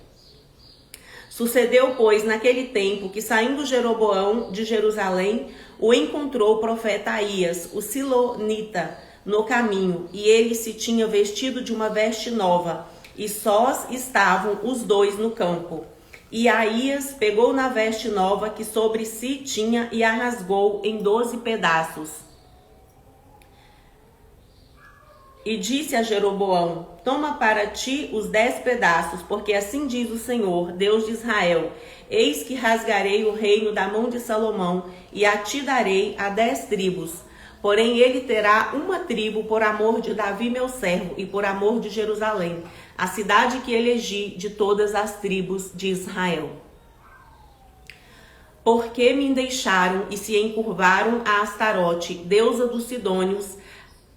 Sucedeu, pois, naquele tempo que, saindo Jeroboão de Jerusalém, o encontrou o profeta Aías, o silonita, no caminho, e ele se tinha vestido de uma veste nova, e sós estavam os dois no campo. E Aías pegou na veste nova que sobre si tinha e a rasgou em 12 pedaços. E disse a Jeroboão: toma para ti os 10 pedaços, porque assim diz o Senhor, Deus de Israel: eis que rasgarei o reino da mão de Salomão, e a ti darei a 10 tribos. Porém ele terá uma tribo por amor de Davi meu servo, e por amor de Jerusalém, a cidade que elegi de todas as tribos de Israel. Porque me deixaram e se encurvaram a Astarote, deusa dos Sidônios,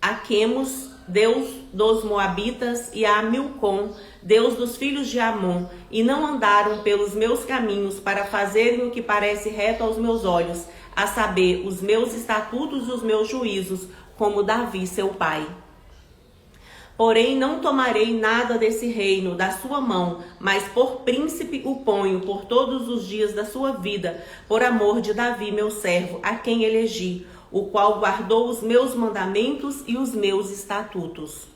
a Quemos, deus dos Moabitas, e a Milcom, deus dos filhos de Amon, e não andaram pelos meus caminhos para fazerem o que parece reto aos meus olhos, a saber, os meus estatutos e os meus juízos, como Davi seu pai. Porém não tomarei nada desse reino da sua mão, mas por príncipe o ponho por todos os dias da sua vida, por amor de Davi meu servo, a quem elegi, o qual guardou os meus mandamentos e os meus estatutos.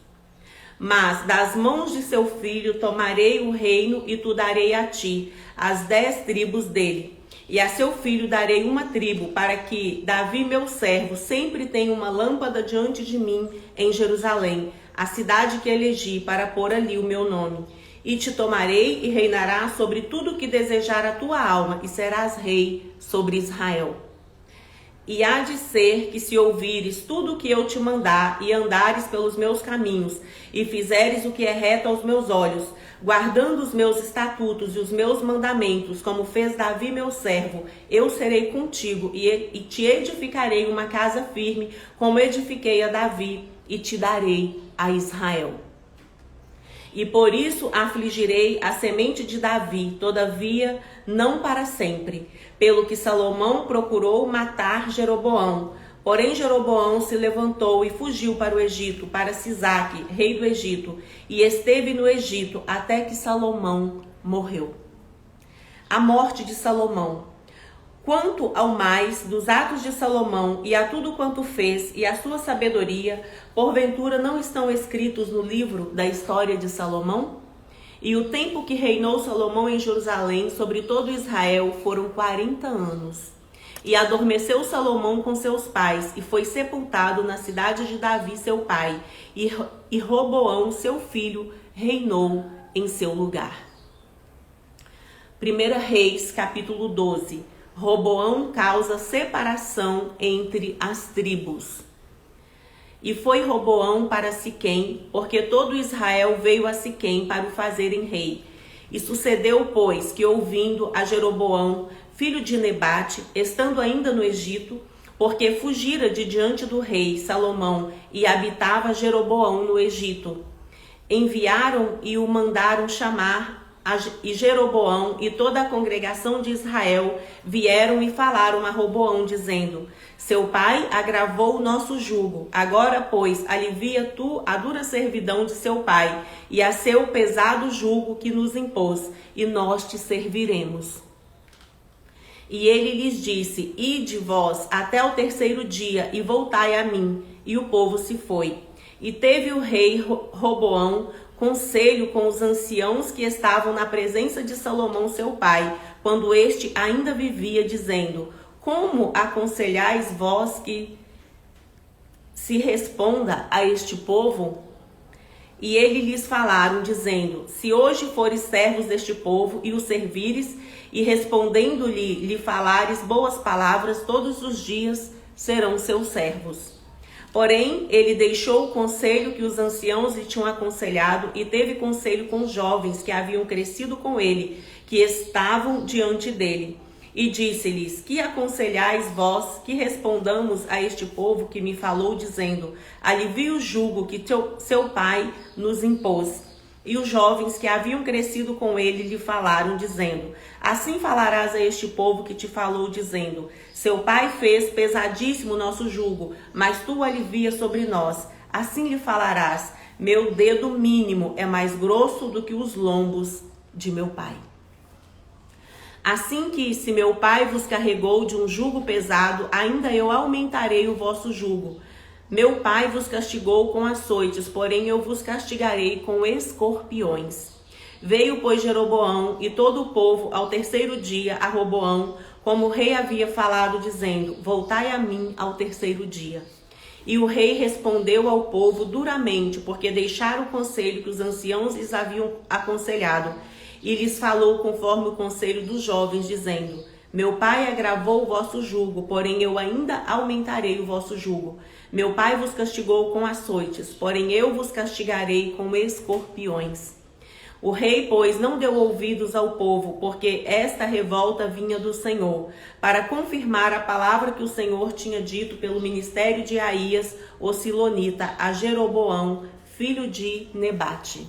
Mas das mãos de seu filho tomarei o reino e tu darei a ti, as 10 tribos dele. E a seu filho darei uma tribo, para que Davi meu servo sempre tenha uma lâmpada diante de mim em Jerusalém, a cidade que elegi para pôr ali o meu nome. E te tomarei e reinarás sobre tudo o que desejar a tua alma, e serás rei sobre Israel. E há de ser que se ouvires tudo o que eu te mandar, e andares pelos meus caminhos, e fizeres o que é reto aos meus olhos, guardando os meus estatutos e os meus mandamentos, como fez Davi meu servo, eu serei contigo, e te edificarei uma casa firme, como edifiquei a Davi, e te darei a Israel. E por isso afligirei a semente de Davi, todavia não para sempre, pelo que Salomão procurou matar Jeroboão. Porém Jeroboão se levantou e fugiu para o Egito, para Sisaque, rei do Egito, e esteve no Egito até que Salomão morreu. A morte de Salomão. Quanto ao mais dos atos de Salomão e a tudo quanto fez e a sua sabedoria, porventura não estão escritos no livro da história de Salomão? E o tempo que reinou Salomão em Jerusalém sobre todo Israel foram 40 anos. E adormeceu Salomão com seus pais e foi sepultado na cidade de Davi seu pai, e Roboão seu filho reinou em seu lugar. 1 Reis capítulo 12. Roboão causa separação entre as tribos. E foi Roboão para Siquém, porque todo Israel veio a Siquém para o fazerem rei. E sucedeu, pois, que ouvindo a Jeroboão, filho de Nebate, estando ainda no Egito, porque fugira de diante do rei Salomão e habitava Jeroboão no Egito, enviaram e o mandaram chamar, e Jeroboão e toda a congregação de Israel vieram e falaram a Roboão, dizendo: seu pai agravou o nosso jugo. Agora, pois, alivia tu a dura servidão de seu pai e a seu pesado jugo que nos impôs, e nós te serviremos. E ele lhes disse: ide vós até o terceiro dia e voltai a mim. E o povo se foi. E teve o rei Roboão conselho com os anciãos que estavam na presença de Salomão seu pai, quando este ainda vivia, dizendo: como aconselhais vós que se responda a este povo? E ele lhes falaram, dizendo: se hoje fores servos deste povo e o servires, e respondendo-lhe, lhe falares boas palavras, todos os dias serão seus servos. Porém, ele deixou o conselho que os anciãos lhe tinham aconselhado e teve conselho com os jovens que haviam crescido com ele, que estavam diante dele. E disse-lhes: que aconselhais vós que respondamos a este povo que me falou, dizendo: alivie o jugo que seu pai nos impôs? E os jovens que haviam crescido com ele lhe falaram, dizendo: assim falarás a este povo que te falou, dizendo: seu pai fez pesadíssimo o nosso jugo, mas tu alivia sobre nós. Assim lhe falarás: meu dedo mínimo é mais grosso do que os lombos de meu pai. Assim que, se meu pai vos carregou de um jugo pesado, ainda eu aumentarei o vosso jugo. Meu pai vos castigou com açoites, porém eu vos castigarei com escorpiões. Veio, pois, Jeroboão e todo o povo ao terceiro dia a Roboão, como o rei havia falado, dizendo: voltai a mim ao terceiro dia. E o rei respondeu ao povo duramente, porque deixaram o conselho que os anciãos lhes haviam aconselhado, e lhes falou conforme o conselho dos jovens, dizendo: meu pai agravou o vosso jugo, porém eu ainda aumentarei o vosso jugo. Meu pai vos castigou com açoites, porém eu vos castigarei com escorpiões. O rei, pois, não deu ouvidos ao povo, porque esta revolta vinha do Senhor, para confirmar a palavra que o Senhor tinha dito pelo ministério de Aías, o silonita, a Jeroboão, filho de Nebate.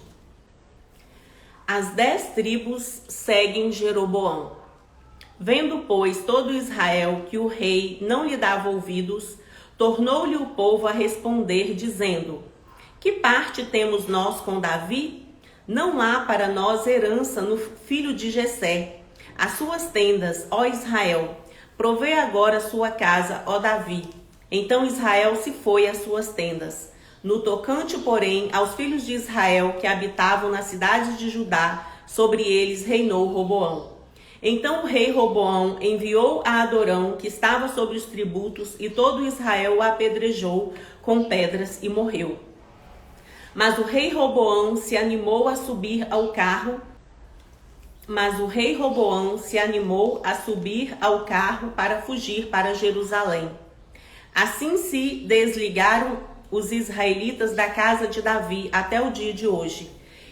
As 10 tribos seguem Jeroboão. Vendo, pois, todo Israel que o rei não lhe dava ouvidos, tornou-lhe o povo a responder, dizendo: que parte temos nós com Davi? Não há para nós herança no filho de Jessé. As suas tendas, ó Israel, provê agora sua casa, ó Davi. Então Israel se foi às suas tendas. No tocante, porém, aos filhos de Israel que habitavam na cidade de Judá, sobre eles reinou Roboão. Então o rei Roboão enviou a Adorão, que estava sobre os tributos, e todo Israel o apedrejou com pedras e morreu. Mas o rei Roboão se animou a subir ao carro para fugir para Jerusalém. Assim se desligaram os israelitas da casa de Davi até o dia de hoje.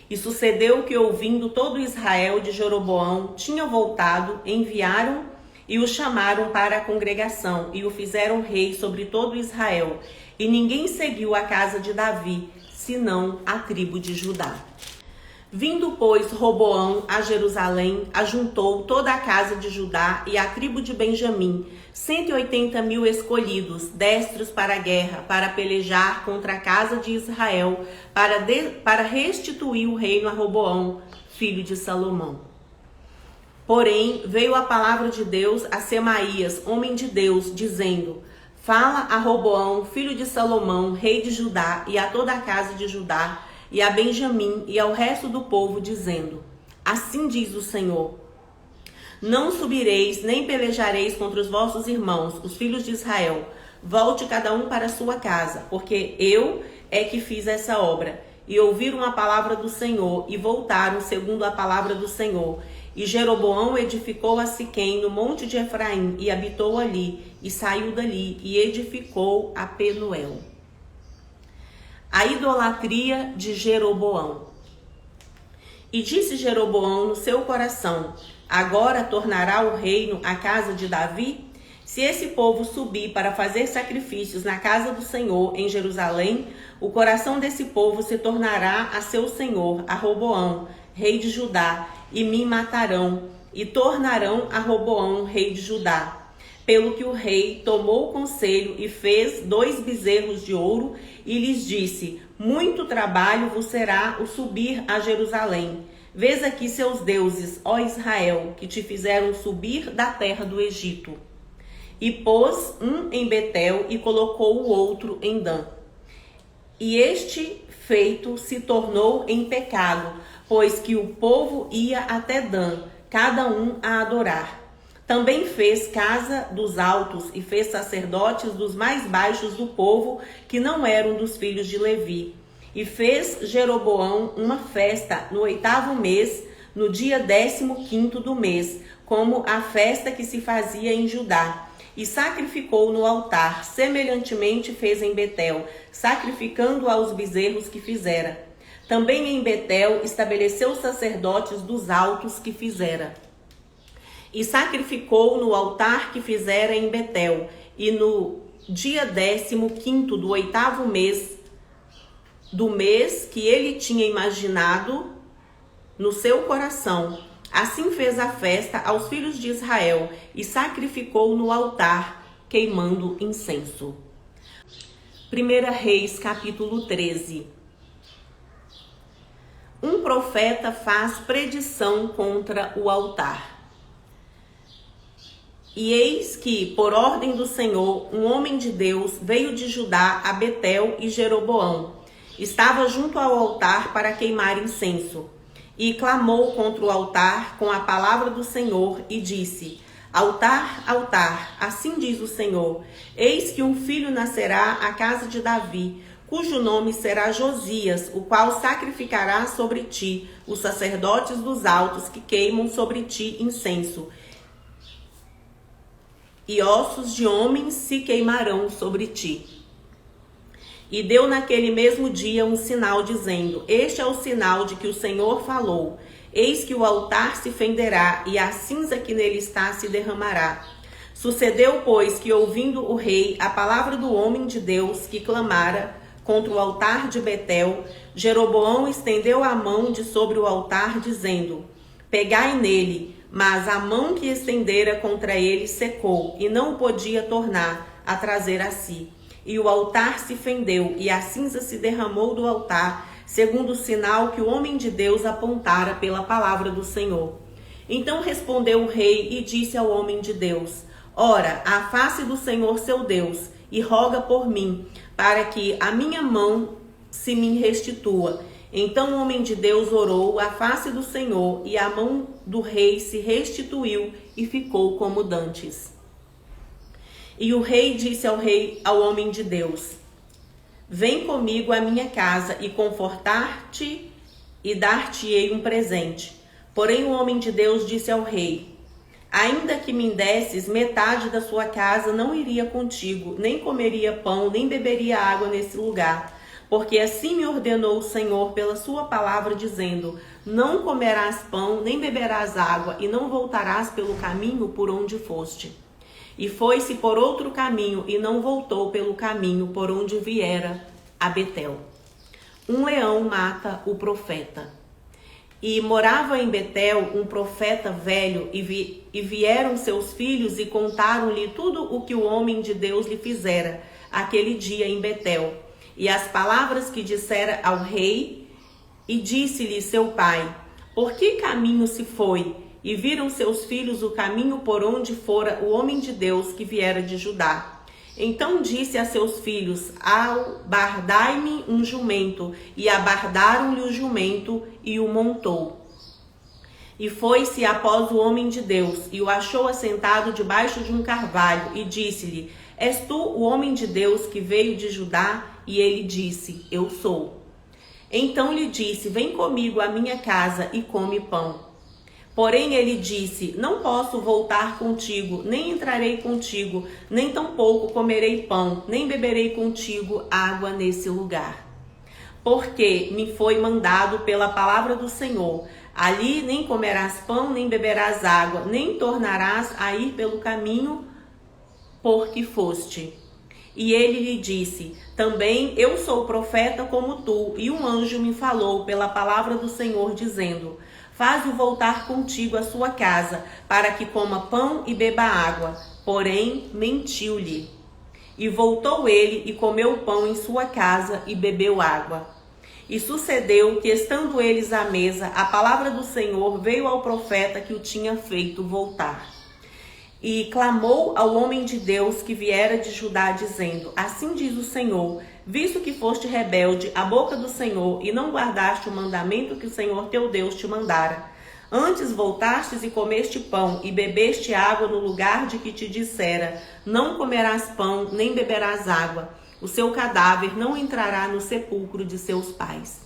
E sucedeu que, ouvindo todo Israel de Jeroboão tinha voltado, enviaram e o chamaram para a congregação e o fizeram rei sobre todo Israel. E ninguém seguiu a casa de Davi, senão a tribo de Judá. Vindo, pois, Roboão a Jerusalém, ajuntou toda a casa de Judá e a tribo de Benjamim, 180.000 escolhidos, destros para a guerra, para pelejar contra a casa de Israel, para restituir o reino a Roboão, filho de Salomão. Porém, veio a palavra de Deus a Semaías, homem de Deus, dizendo: fala a Roboão, filho de Salomão, rei de Judá, e a toda a casa de Judá, e a Benjamim, e ao resto do povo, dizendo: assim diz o Senhor: não subireis, nem pelejareis contra os vossos irmãos, os filhos de Israel. Volte cada um para a sua casa, porque eu é que fiz essa obra. E ouviram a palavra do Senhor, e voltaram segundo a palavra do Senhor. E Jeroboão edificou a Siquém, no monte de Efraim, e habitou ali, e saiu dali, e edificou a Penuel. a idolatria de Jeroboão. E disse Jeroboão no seu coração: agora tornará o reino à casa de Davi? Se esse povo subir para fazer sacrifícios na casa do Senhor em Jerusalém, o coração desse povo se tornará a seu senhor, a Roboão, rei de Judá, e me matarão, e tornarão a Roboão, rei de Judá. Pelo que o rei tomou o conselho e fez 2 bezerros de ouro e lhes disse: muito trabalho vos será o subir a Jerusalém. Vês aqui seus deuses, ó Israel, que te fizeram subir da terra do Egito. E pôs um em Betel e colocou o outro em Dan. E este feito se tornou em pecado, pois que o povo ia até Dan, cada um a adorar. Também fez casa dos altos e fez sacerdotes dos mais baixos do povo, que não eram dos filhos de Levi. E fez Jeroboão uma festa no 8º mês, no dia 15º do mês, como a festa que se fazia em Judá. E sacrificou no altar, semelhantemente fez em Betel, sacrificando aos bezerros que fizera. Também em Betel estabeleceu os sacerdotes dos altos que fizera. E sacrificou no altar que fizera em Betel, e no dia 15º do 8º mês, do mês que ele tinha imaginado no seu coração, assim fez a festa aos filhos de Israel, e sacrificou no altar, queimando incenso. 1 Reis, capítulo 13. Um profeta faz predição contra o altar. E eis que, por ordem do Senhor, um homem de Deus veio de Judá a Betel e Jeroboão. Estava junto ao altar para queimar incenso. E clamou contra o altar com a palavra do Senhor e disse: altar, altar, assim diz o Senhor, eis que um filho nascerá à casa de Davi, cujo nome será Josias, o qual sacrificará sobre ti os sacerdotes dos altos que queimam sobre ti incenso. E ossos de homens se queimarão sobre ti. E deu naquele mesmo dia um sinal, dizendo: este é o sinal de que o Senhor falou. Eis que o altar se fenderá, e a cinza que nele está se derramará. Sucedeu, pois, que ouvindo o rei a palavra do homem de Deus que clamara contra o altar de Betel, Jeroboão estendeu a mão de sobre o altar, dizendo: pegai nele. Mas a mão que estendera contra ele secou, e não o podia tornar a trazer a si. E o altar se fendeu, e a cinza se derramou do altar, segundo o sinal que o homem de Deus apontara pela palavra do Senhor. Então respondeu o rei e disse ao homem de Deus: ora, a face do Senhor seu Deus, e roga por mim, para que a minha mão se me restitua. Então o homem de Deus orou à face do Senhor, e a mão do rei se restituiu e ficou como dantes. E o rei disse ao homem de Deus: vem comigo à minha casa e confortar-te e dar-te-ei um presente. Porém o homem de Deus disse ao rei: ainda que me desses metade da sua casa, não iria contigo, nem comeria pão, nem beberia água nesse lugar. Porque assim me ordenou o Senhor pela sua palavra, dizendo: não comerás pão, nem beberás água, e não voltarás pelo caminho por onde foste. E foi-se por outro caminho, e não voltou pelo caminho por onde viera a Betel. Um leão mata o profeta. E morava em Betel um profeta velho, e vieram seus filhos e contaram-lhe tudo o que o homem de Deus lhe fizera aquele dia em Betel. E as palavras que dissera ao rei, e disse-lhe seu pai: por que caminho se foi? E viram seus filhos o caminho por onde fora o homem de Deus que viera de Judá. Então disse a seus filhos: albardai-me um jumento. E abardaram-lhe o jumento, e o montou. E foi-se após o homem de Deus, e o achou assentado debaixo de um carvalho, e disse-lhe: és tu o homem de Deus que veio de Judá? E ele disse: eu sou. Então lhe disse: vem comigo à minha casa e come pão. Porém ele disse: não posso voltar contigo, nem entrarei contigo, nem tampouco comerei pão, nem beberei contigo água nesse lugar. porque me foi mandado pela palavra do Senhor. Ali nem comerás pão, nem beberás água, nem tornarás a ir pelo caminho por que foste. E ele lhe disse: também eu sou profeta como tu, e um anjo me falou pela palavra do Senhor, dizendo: faz-o voltar contigo à sua casa, para que coma pão e beba água. Porém, mentiu-lhe. E voltou ele e comeu pão em sua casa e bebeu água. E sucedeu que, estando eles à mesa, a palavra do Senhor veio ao profeta que o tinha feito voltar. E clamou ao homem de Deus que viera de Judá, dizendo: assim diz o Senhor, visto que foste rebelde à boca do Senhor e não guardaste o mandamento que o Senhor teu Deus te mandara, antes voltastes e comeste pão e bebeste água no lugar de que te dissera: não comerás pão nem beberás água, o seu cadáver não entrará no sepulcro de seus pais.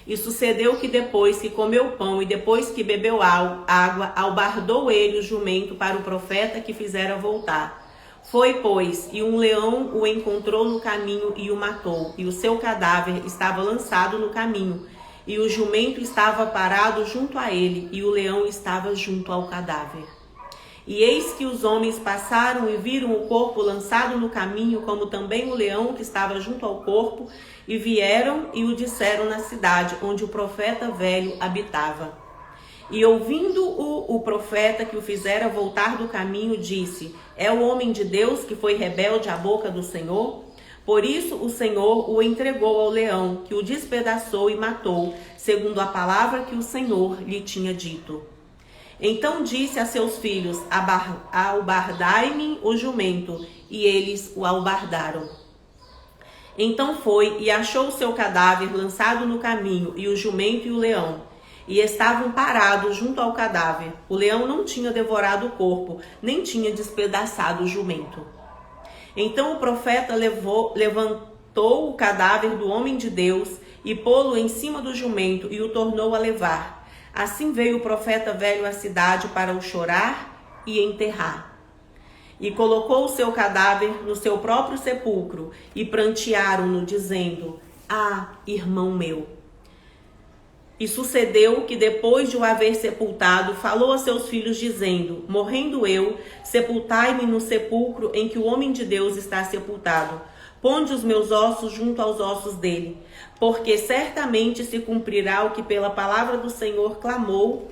E sucedeu que depois que comeu pão e depois que bebeu água, albardou ele o jumento para o profeta que fizera voltar. Foi, pois, e um leão o encontrou no caminho e o matou, e o seu cadáver estava lançado no caminho, e o jumento estava parado junto a ele, e o leão estava junto ao cadáver. E eis que os homens passaram e viram o corpo lançado no caminho, como também o leão que estava junto ao corpo, e vieram e o disseram na cidade, onde o profeta velho habitava. E ouvindo-o, o profeta que o fizera voltar do caminho, disse: é o homem de Deus que foi rebelde à boca do Senhor? Por isso o Senhor o entregou ao leão, que o despedaçou e matou, segundo a palavra que o Senhor lhe tinha dito. Então disse a seus filhos: albardai-me o jumento, e eles o albardaram. Então foi e achou o seu cadáver lançado no caminho, e o jumento e o leão, e estavam parados junto ao cadáver. O leão não tinha devorado o corpo, nem tinha despedaçado o jumento. Então o profeta levantou o cadáver do homem de Deus e pô-lo em cima do jumento e o tornou a levar. Assim veio o profeta velho à cidade para o chorar e enterrar. E colocou o seu cadáver no seu próprio sepulcro e prantearam-no, dizendo: ah, irmão meu. E sucedeu que, depois de o haver sepultado, falou a seus filhos, dizendo: morrendo eu, sepultai-me no sepulcro em que o homem de Deus está sepultado. Ponde os meus ossos junto aos ossos dele, porque certamente se cumprirá o que pela palavra do Senhor clamou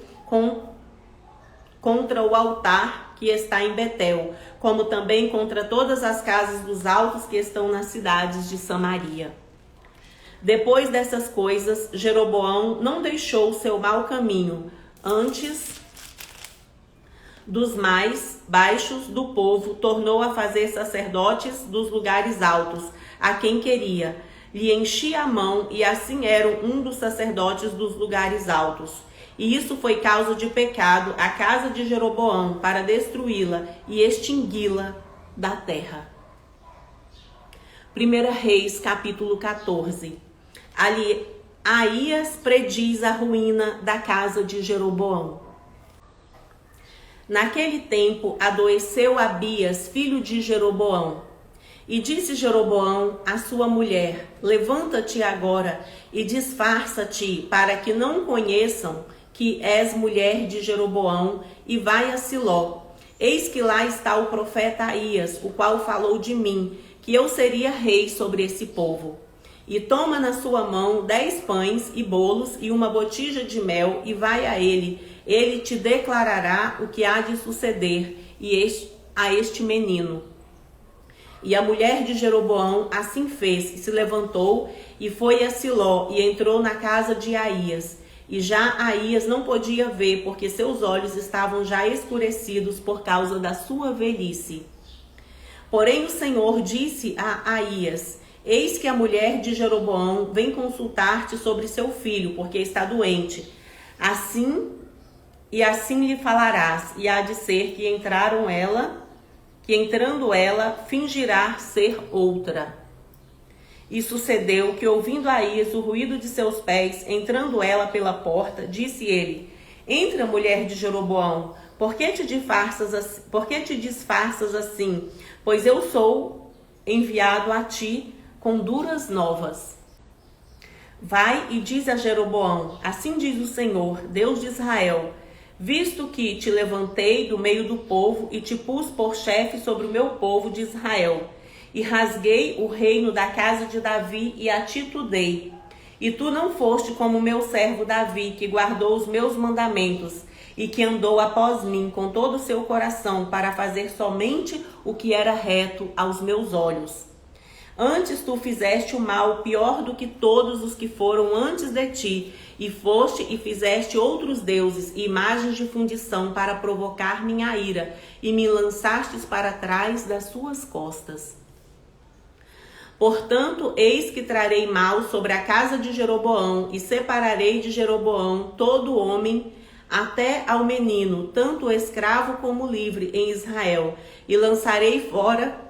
contra o altar que está em Betel, como também contra todas as casas dos altos que estão nas cidades de Samaria. Depois dessas coisas, Jeroboão não deixou o seu mau caminho, antes dos mais baixos do povo, tornou a fazer sacerdotes dos lugares altos, a quem queria. Lhe enchia a mão, e assim eram um dos sacerdotes dos lugares altos. E isso foi causa de pecado à casa de Jeroboão, para destruí-la e extingui-la da terra. 1 Reis, capítulo 14. Ali, Aías prediz a ruína da casa de Jeroboão. Naquele tempo, adoeceu Abias, filho de Jeroboão. E disse Jeroboão à sua mulher: levanta-te agora e disfarça-te, para que não conheçam que és mulher de Jeroboão, e vai a Siló. Eis que lá está o profeta Aías, o qual falou de mim, que eu seria rei sobre esse povo. E toma na sua mão 10 pães e bolos e uma botija de mel, e vai a ele. Ele te declarará o que há de suceder a este menino. E a mulher de Jeroboão assim fez, e se levantou e foi a Siló, e entrou na casa de Aías. E já Aías não podia ver, porque seus olhos estavam já escurecidos por causa da sua velhice. Porém o Senhor disse a Aías: eis que a mulher de Jeroboão vem consultar-te sobre seu filho, porque está doente. Assim lhe falarás, e há de ser que entrando ela, fingirá ser outra. E sucedeu que, ouvindo Aías o ruído de seus pés, entrando ela pela porta, disse ele: entra, mulher de Jeroboão, por que te disfarças assim? Pois eu sou enviado a ti com duras novas. Vai e diz a Jeroboão: assim diz o Senhor, Deus de Israel, visto que te levantei do meio do povo e te pus por chefe sobre o meu povo de Israel, e rasguei o reino da casa de Davi e a ti tu dei. E tu não foste como meu servo Davi, que guardou os meus mandamentos e que andou após mim com todo o seu coração para fazer somente o que era reto aos meus olhos. Antes tu fizeste o mal pior do que todos os que foram antes de ti, e foste e fizeste outros deuses e imagens de fundição para provocar minha ira, e me lançastes para trás das suas costas. Portanto, eis que trarei mal sobre a casa de Jeroboão, e separarei de Jeroboão todo homem, até ao menino, tanto escravo como livre, em Israel, e lançarei fora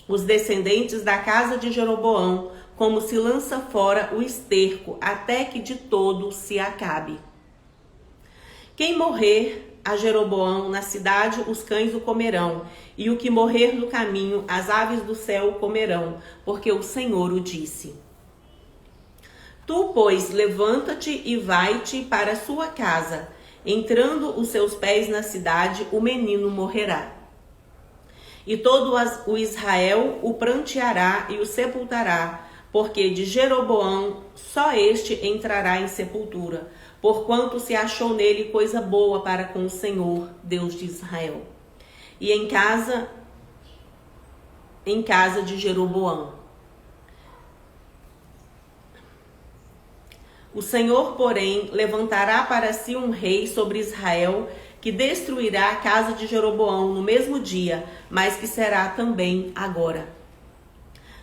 os descendentes da casa de Jeroboão, como se lança fora o esterco, até que de todo se acabe. Quem morrer a Jeroboão na cidade, os cães o comerão, e o que morrer no caminho, as aves do céu o comerão, porque o Senhor o disse. Tu, pois, levanta-te e vai-te para a sua casa. Entrando os seus pés na cidade, o menino morrerá. E todo o Israel o pranteará e o sepultará, porque de Jeroboão só este entrará em sepultura, porquanto se achou nele coisa boa para com o Senhor, Deus de Israel. E em casa de Jeroboão. O Senhor, porém, levantará para si um rei sobre Israel, que destruirá a casa de Jeroboão no mesmo dia, mas que será também agora.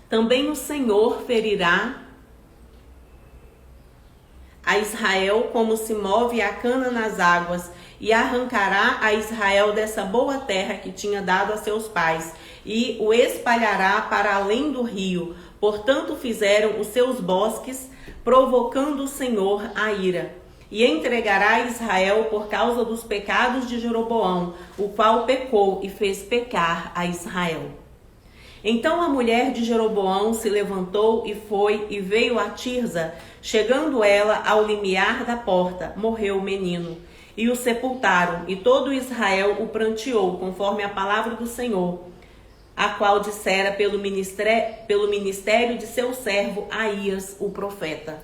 Também o Senhor ferirá a Israel como se move a cana nas águas, e arrancará a Israel dessa boa terra que tinha dado a seus pais, e o espalhará para além do rio. Portanto fizeram os seus bosques, provocando o Senhor a ira. E entregará Israel por causa dos pecados de Jeroboão, o qual pecou e fez pecar a Israel. Então a mulher de Jeroboão se levantou e foi e veio a Tirza. Chegando ela ao limiar da porta, morreu o menino. E o sepultaram, e todo Israel o pranteou, conforme a palavra do Senhor, a qual dissera pelo ministério de seu servo Aías, o profeta.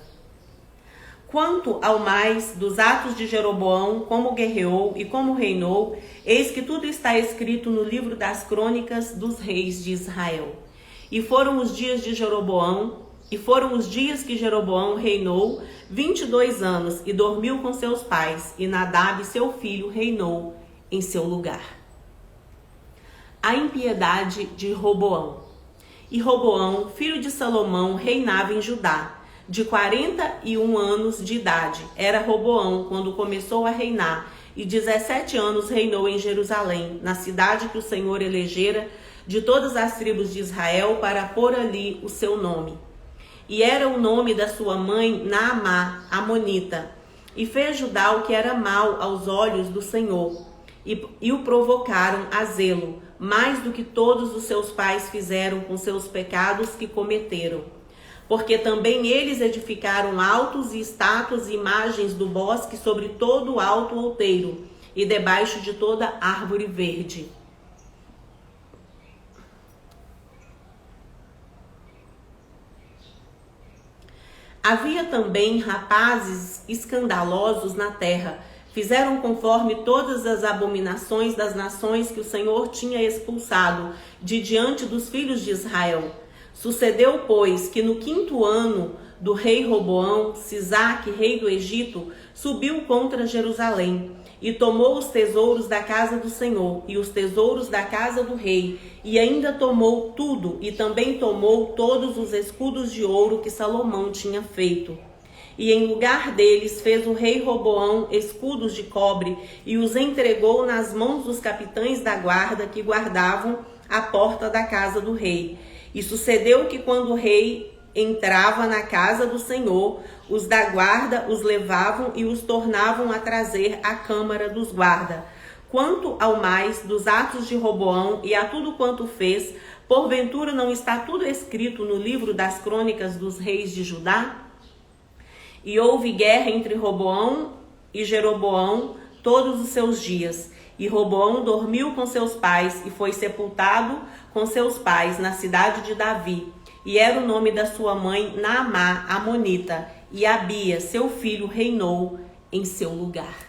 Quanto ao mais dos atos de Jeroboão, como guerreou e como reinou, eis que tudo está escrito no livro das crônicas dos reis de Israel. E foram os dias que Jeroboão reinou 22 anos e dormiu com seus pais, e Nadab, seu filho, reinou em seu lugar. A impiedade de Roboão. E Roboão, filho de Salomão, reinava em Judá. De 41 anos de idade era Roboão quando começou a reinar, e 17 anos reinou em Jerusalém, na cidade que o Senhor elegera de todas as tribos de Israel para pôr ali o seu nome. E era o nome da sua mãe Naamá, amonita. E fez Judá o que era mal aos olhos do Senhor, e o provocaram a zelo, mais do que todos os seus pais fizeram com seus pecados que cometeram. Porque também eles edificaram altos e estátuas e imagens do bosque sobre todo o alto outeiro, e debaixo de toda árvore verde. Havia também rapazes escandalosos na terra, fizeram conforme todas as abominações das nações que o Senhor tinha expulsado de diante dos filhos de Israel. Sucedeu, pois, que no 5º ano do rei Roboão, Sisaque, rei do Egito, subiu contra Jerusalém, e tomou os tesouros da casa do Senhor, e os tesouros da casa do rei, e ainda tomou tudo, e também tomou todos os escudos de ouro que Salomão tinha feito. E em lugar deles fez o rei Roboão escudos de cobre, e os entregou nas mãos dos capitães da guarda que guardavam a porta da casa do rei. E sucedeu que quando o rei entrava na casa do Senhor, os da guarda os levavam e os tornavam a trazer à câmara dos guarda. Quanto ao mais dos atos de Roboão e a tudo quanto fez, porventura não está tudo escrito no livro das crônicas dos reis de Judá? E houve guerra entre Roboão e Jeroboão todos os seus dias. E Roboão dormiu com seus pais e foi sepultado com seus pais na cidade de Davi. E era o nome da sua mãe Naamá, amonita. E Abia, seu filho, reinou em seu lugar.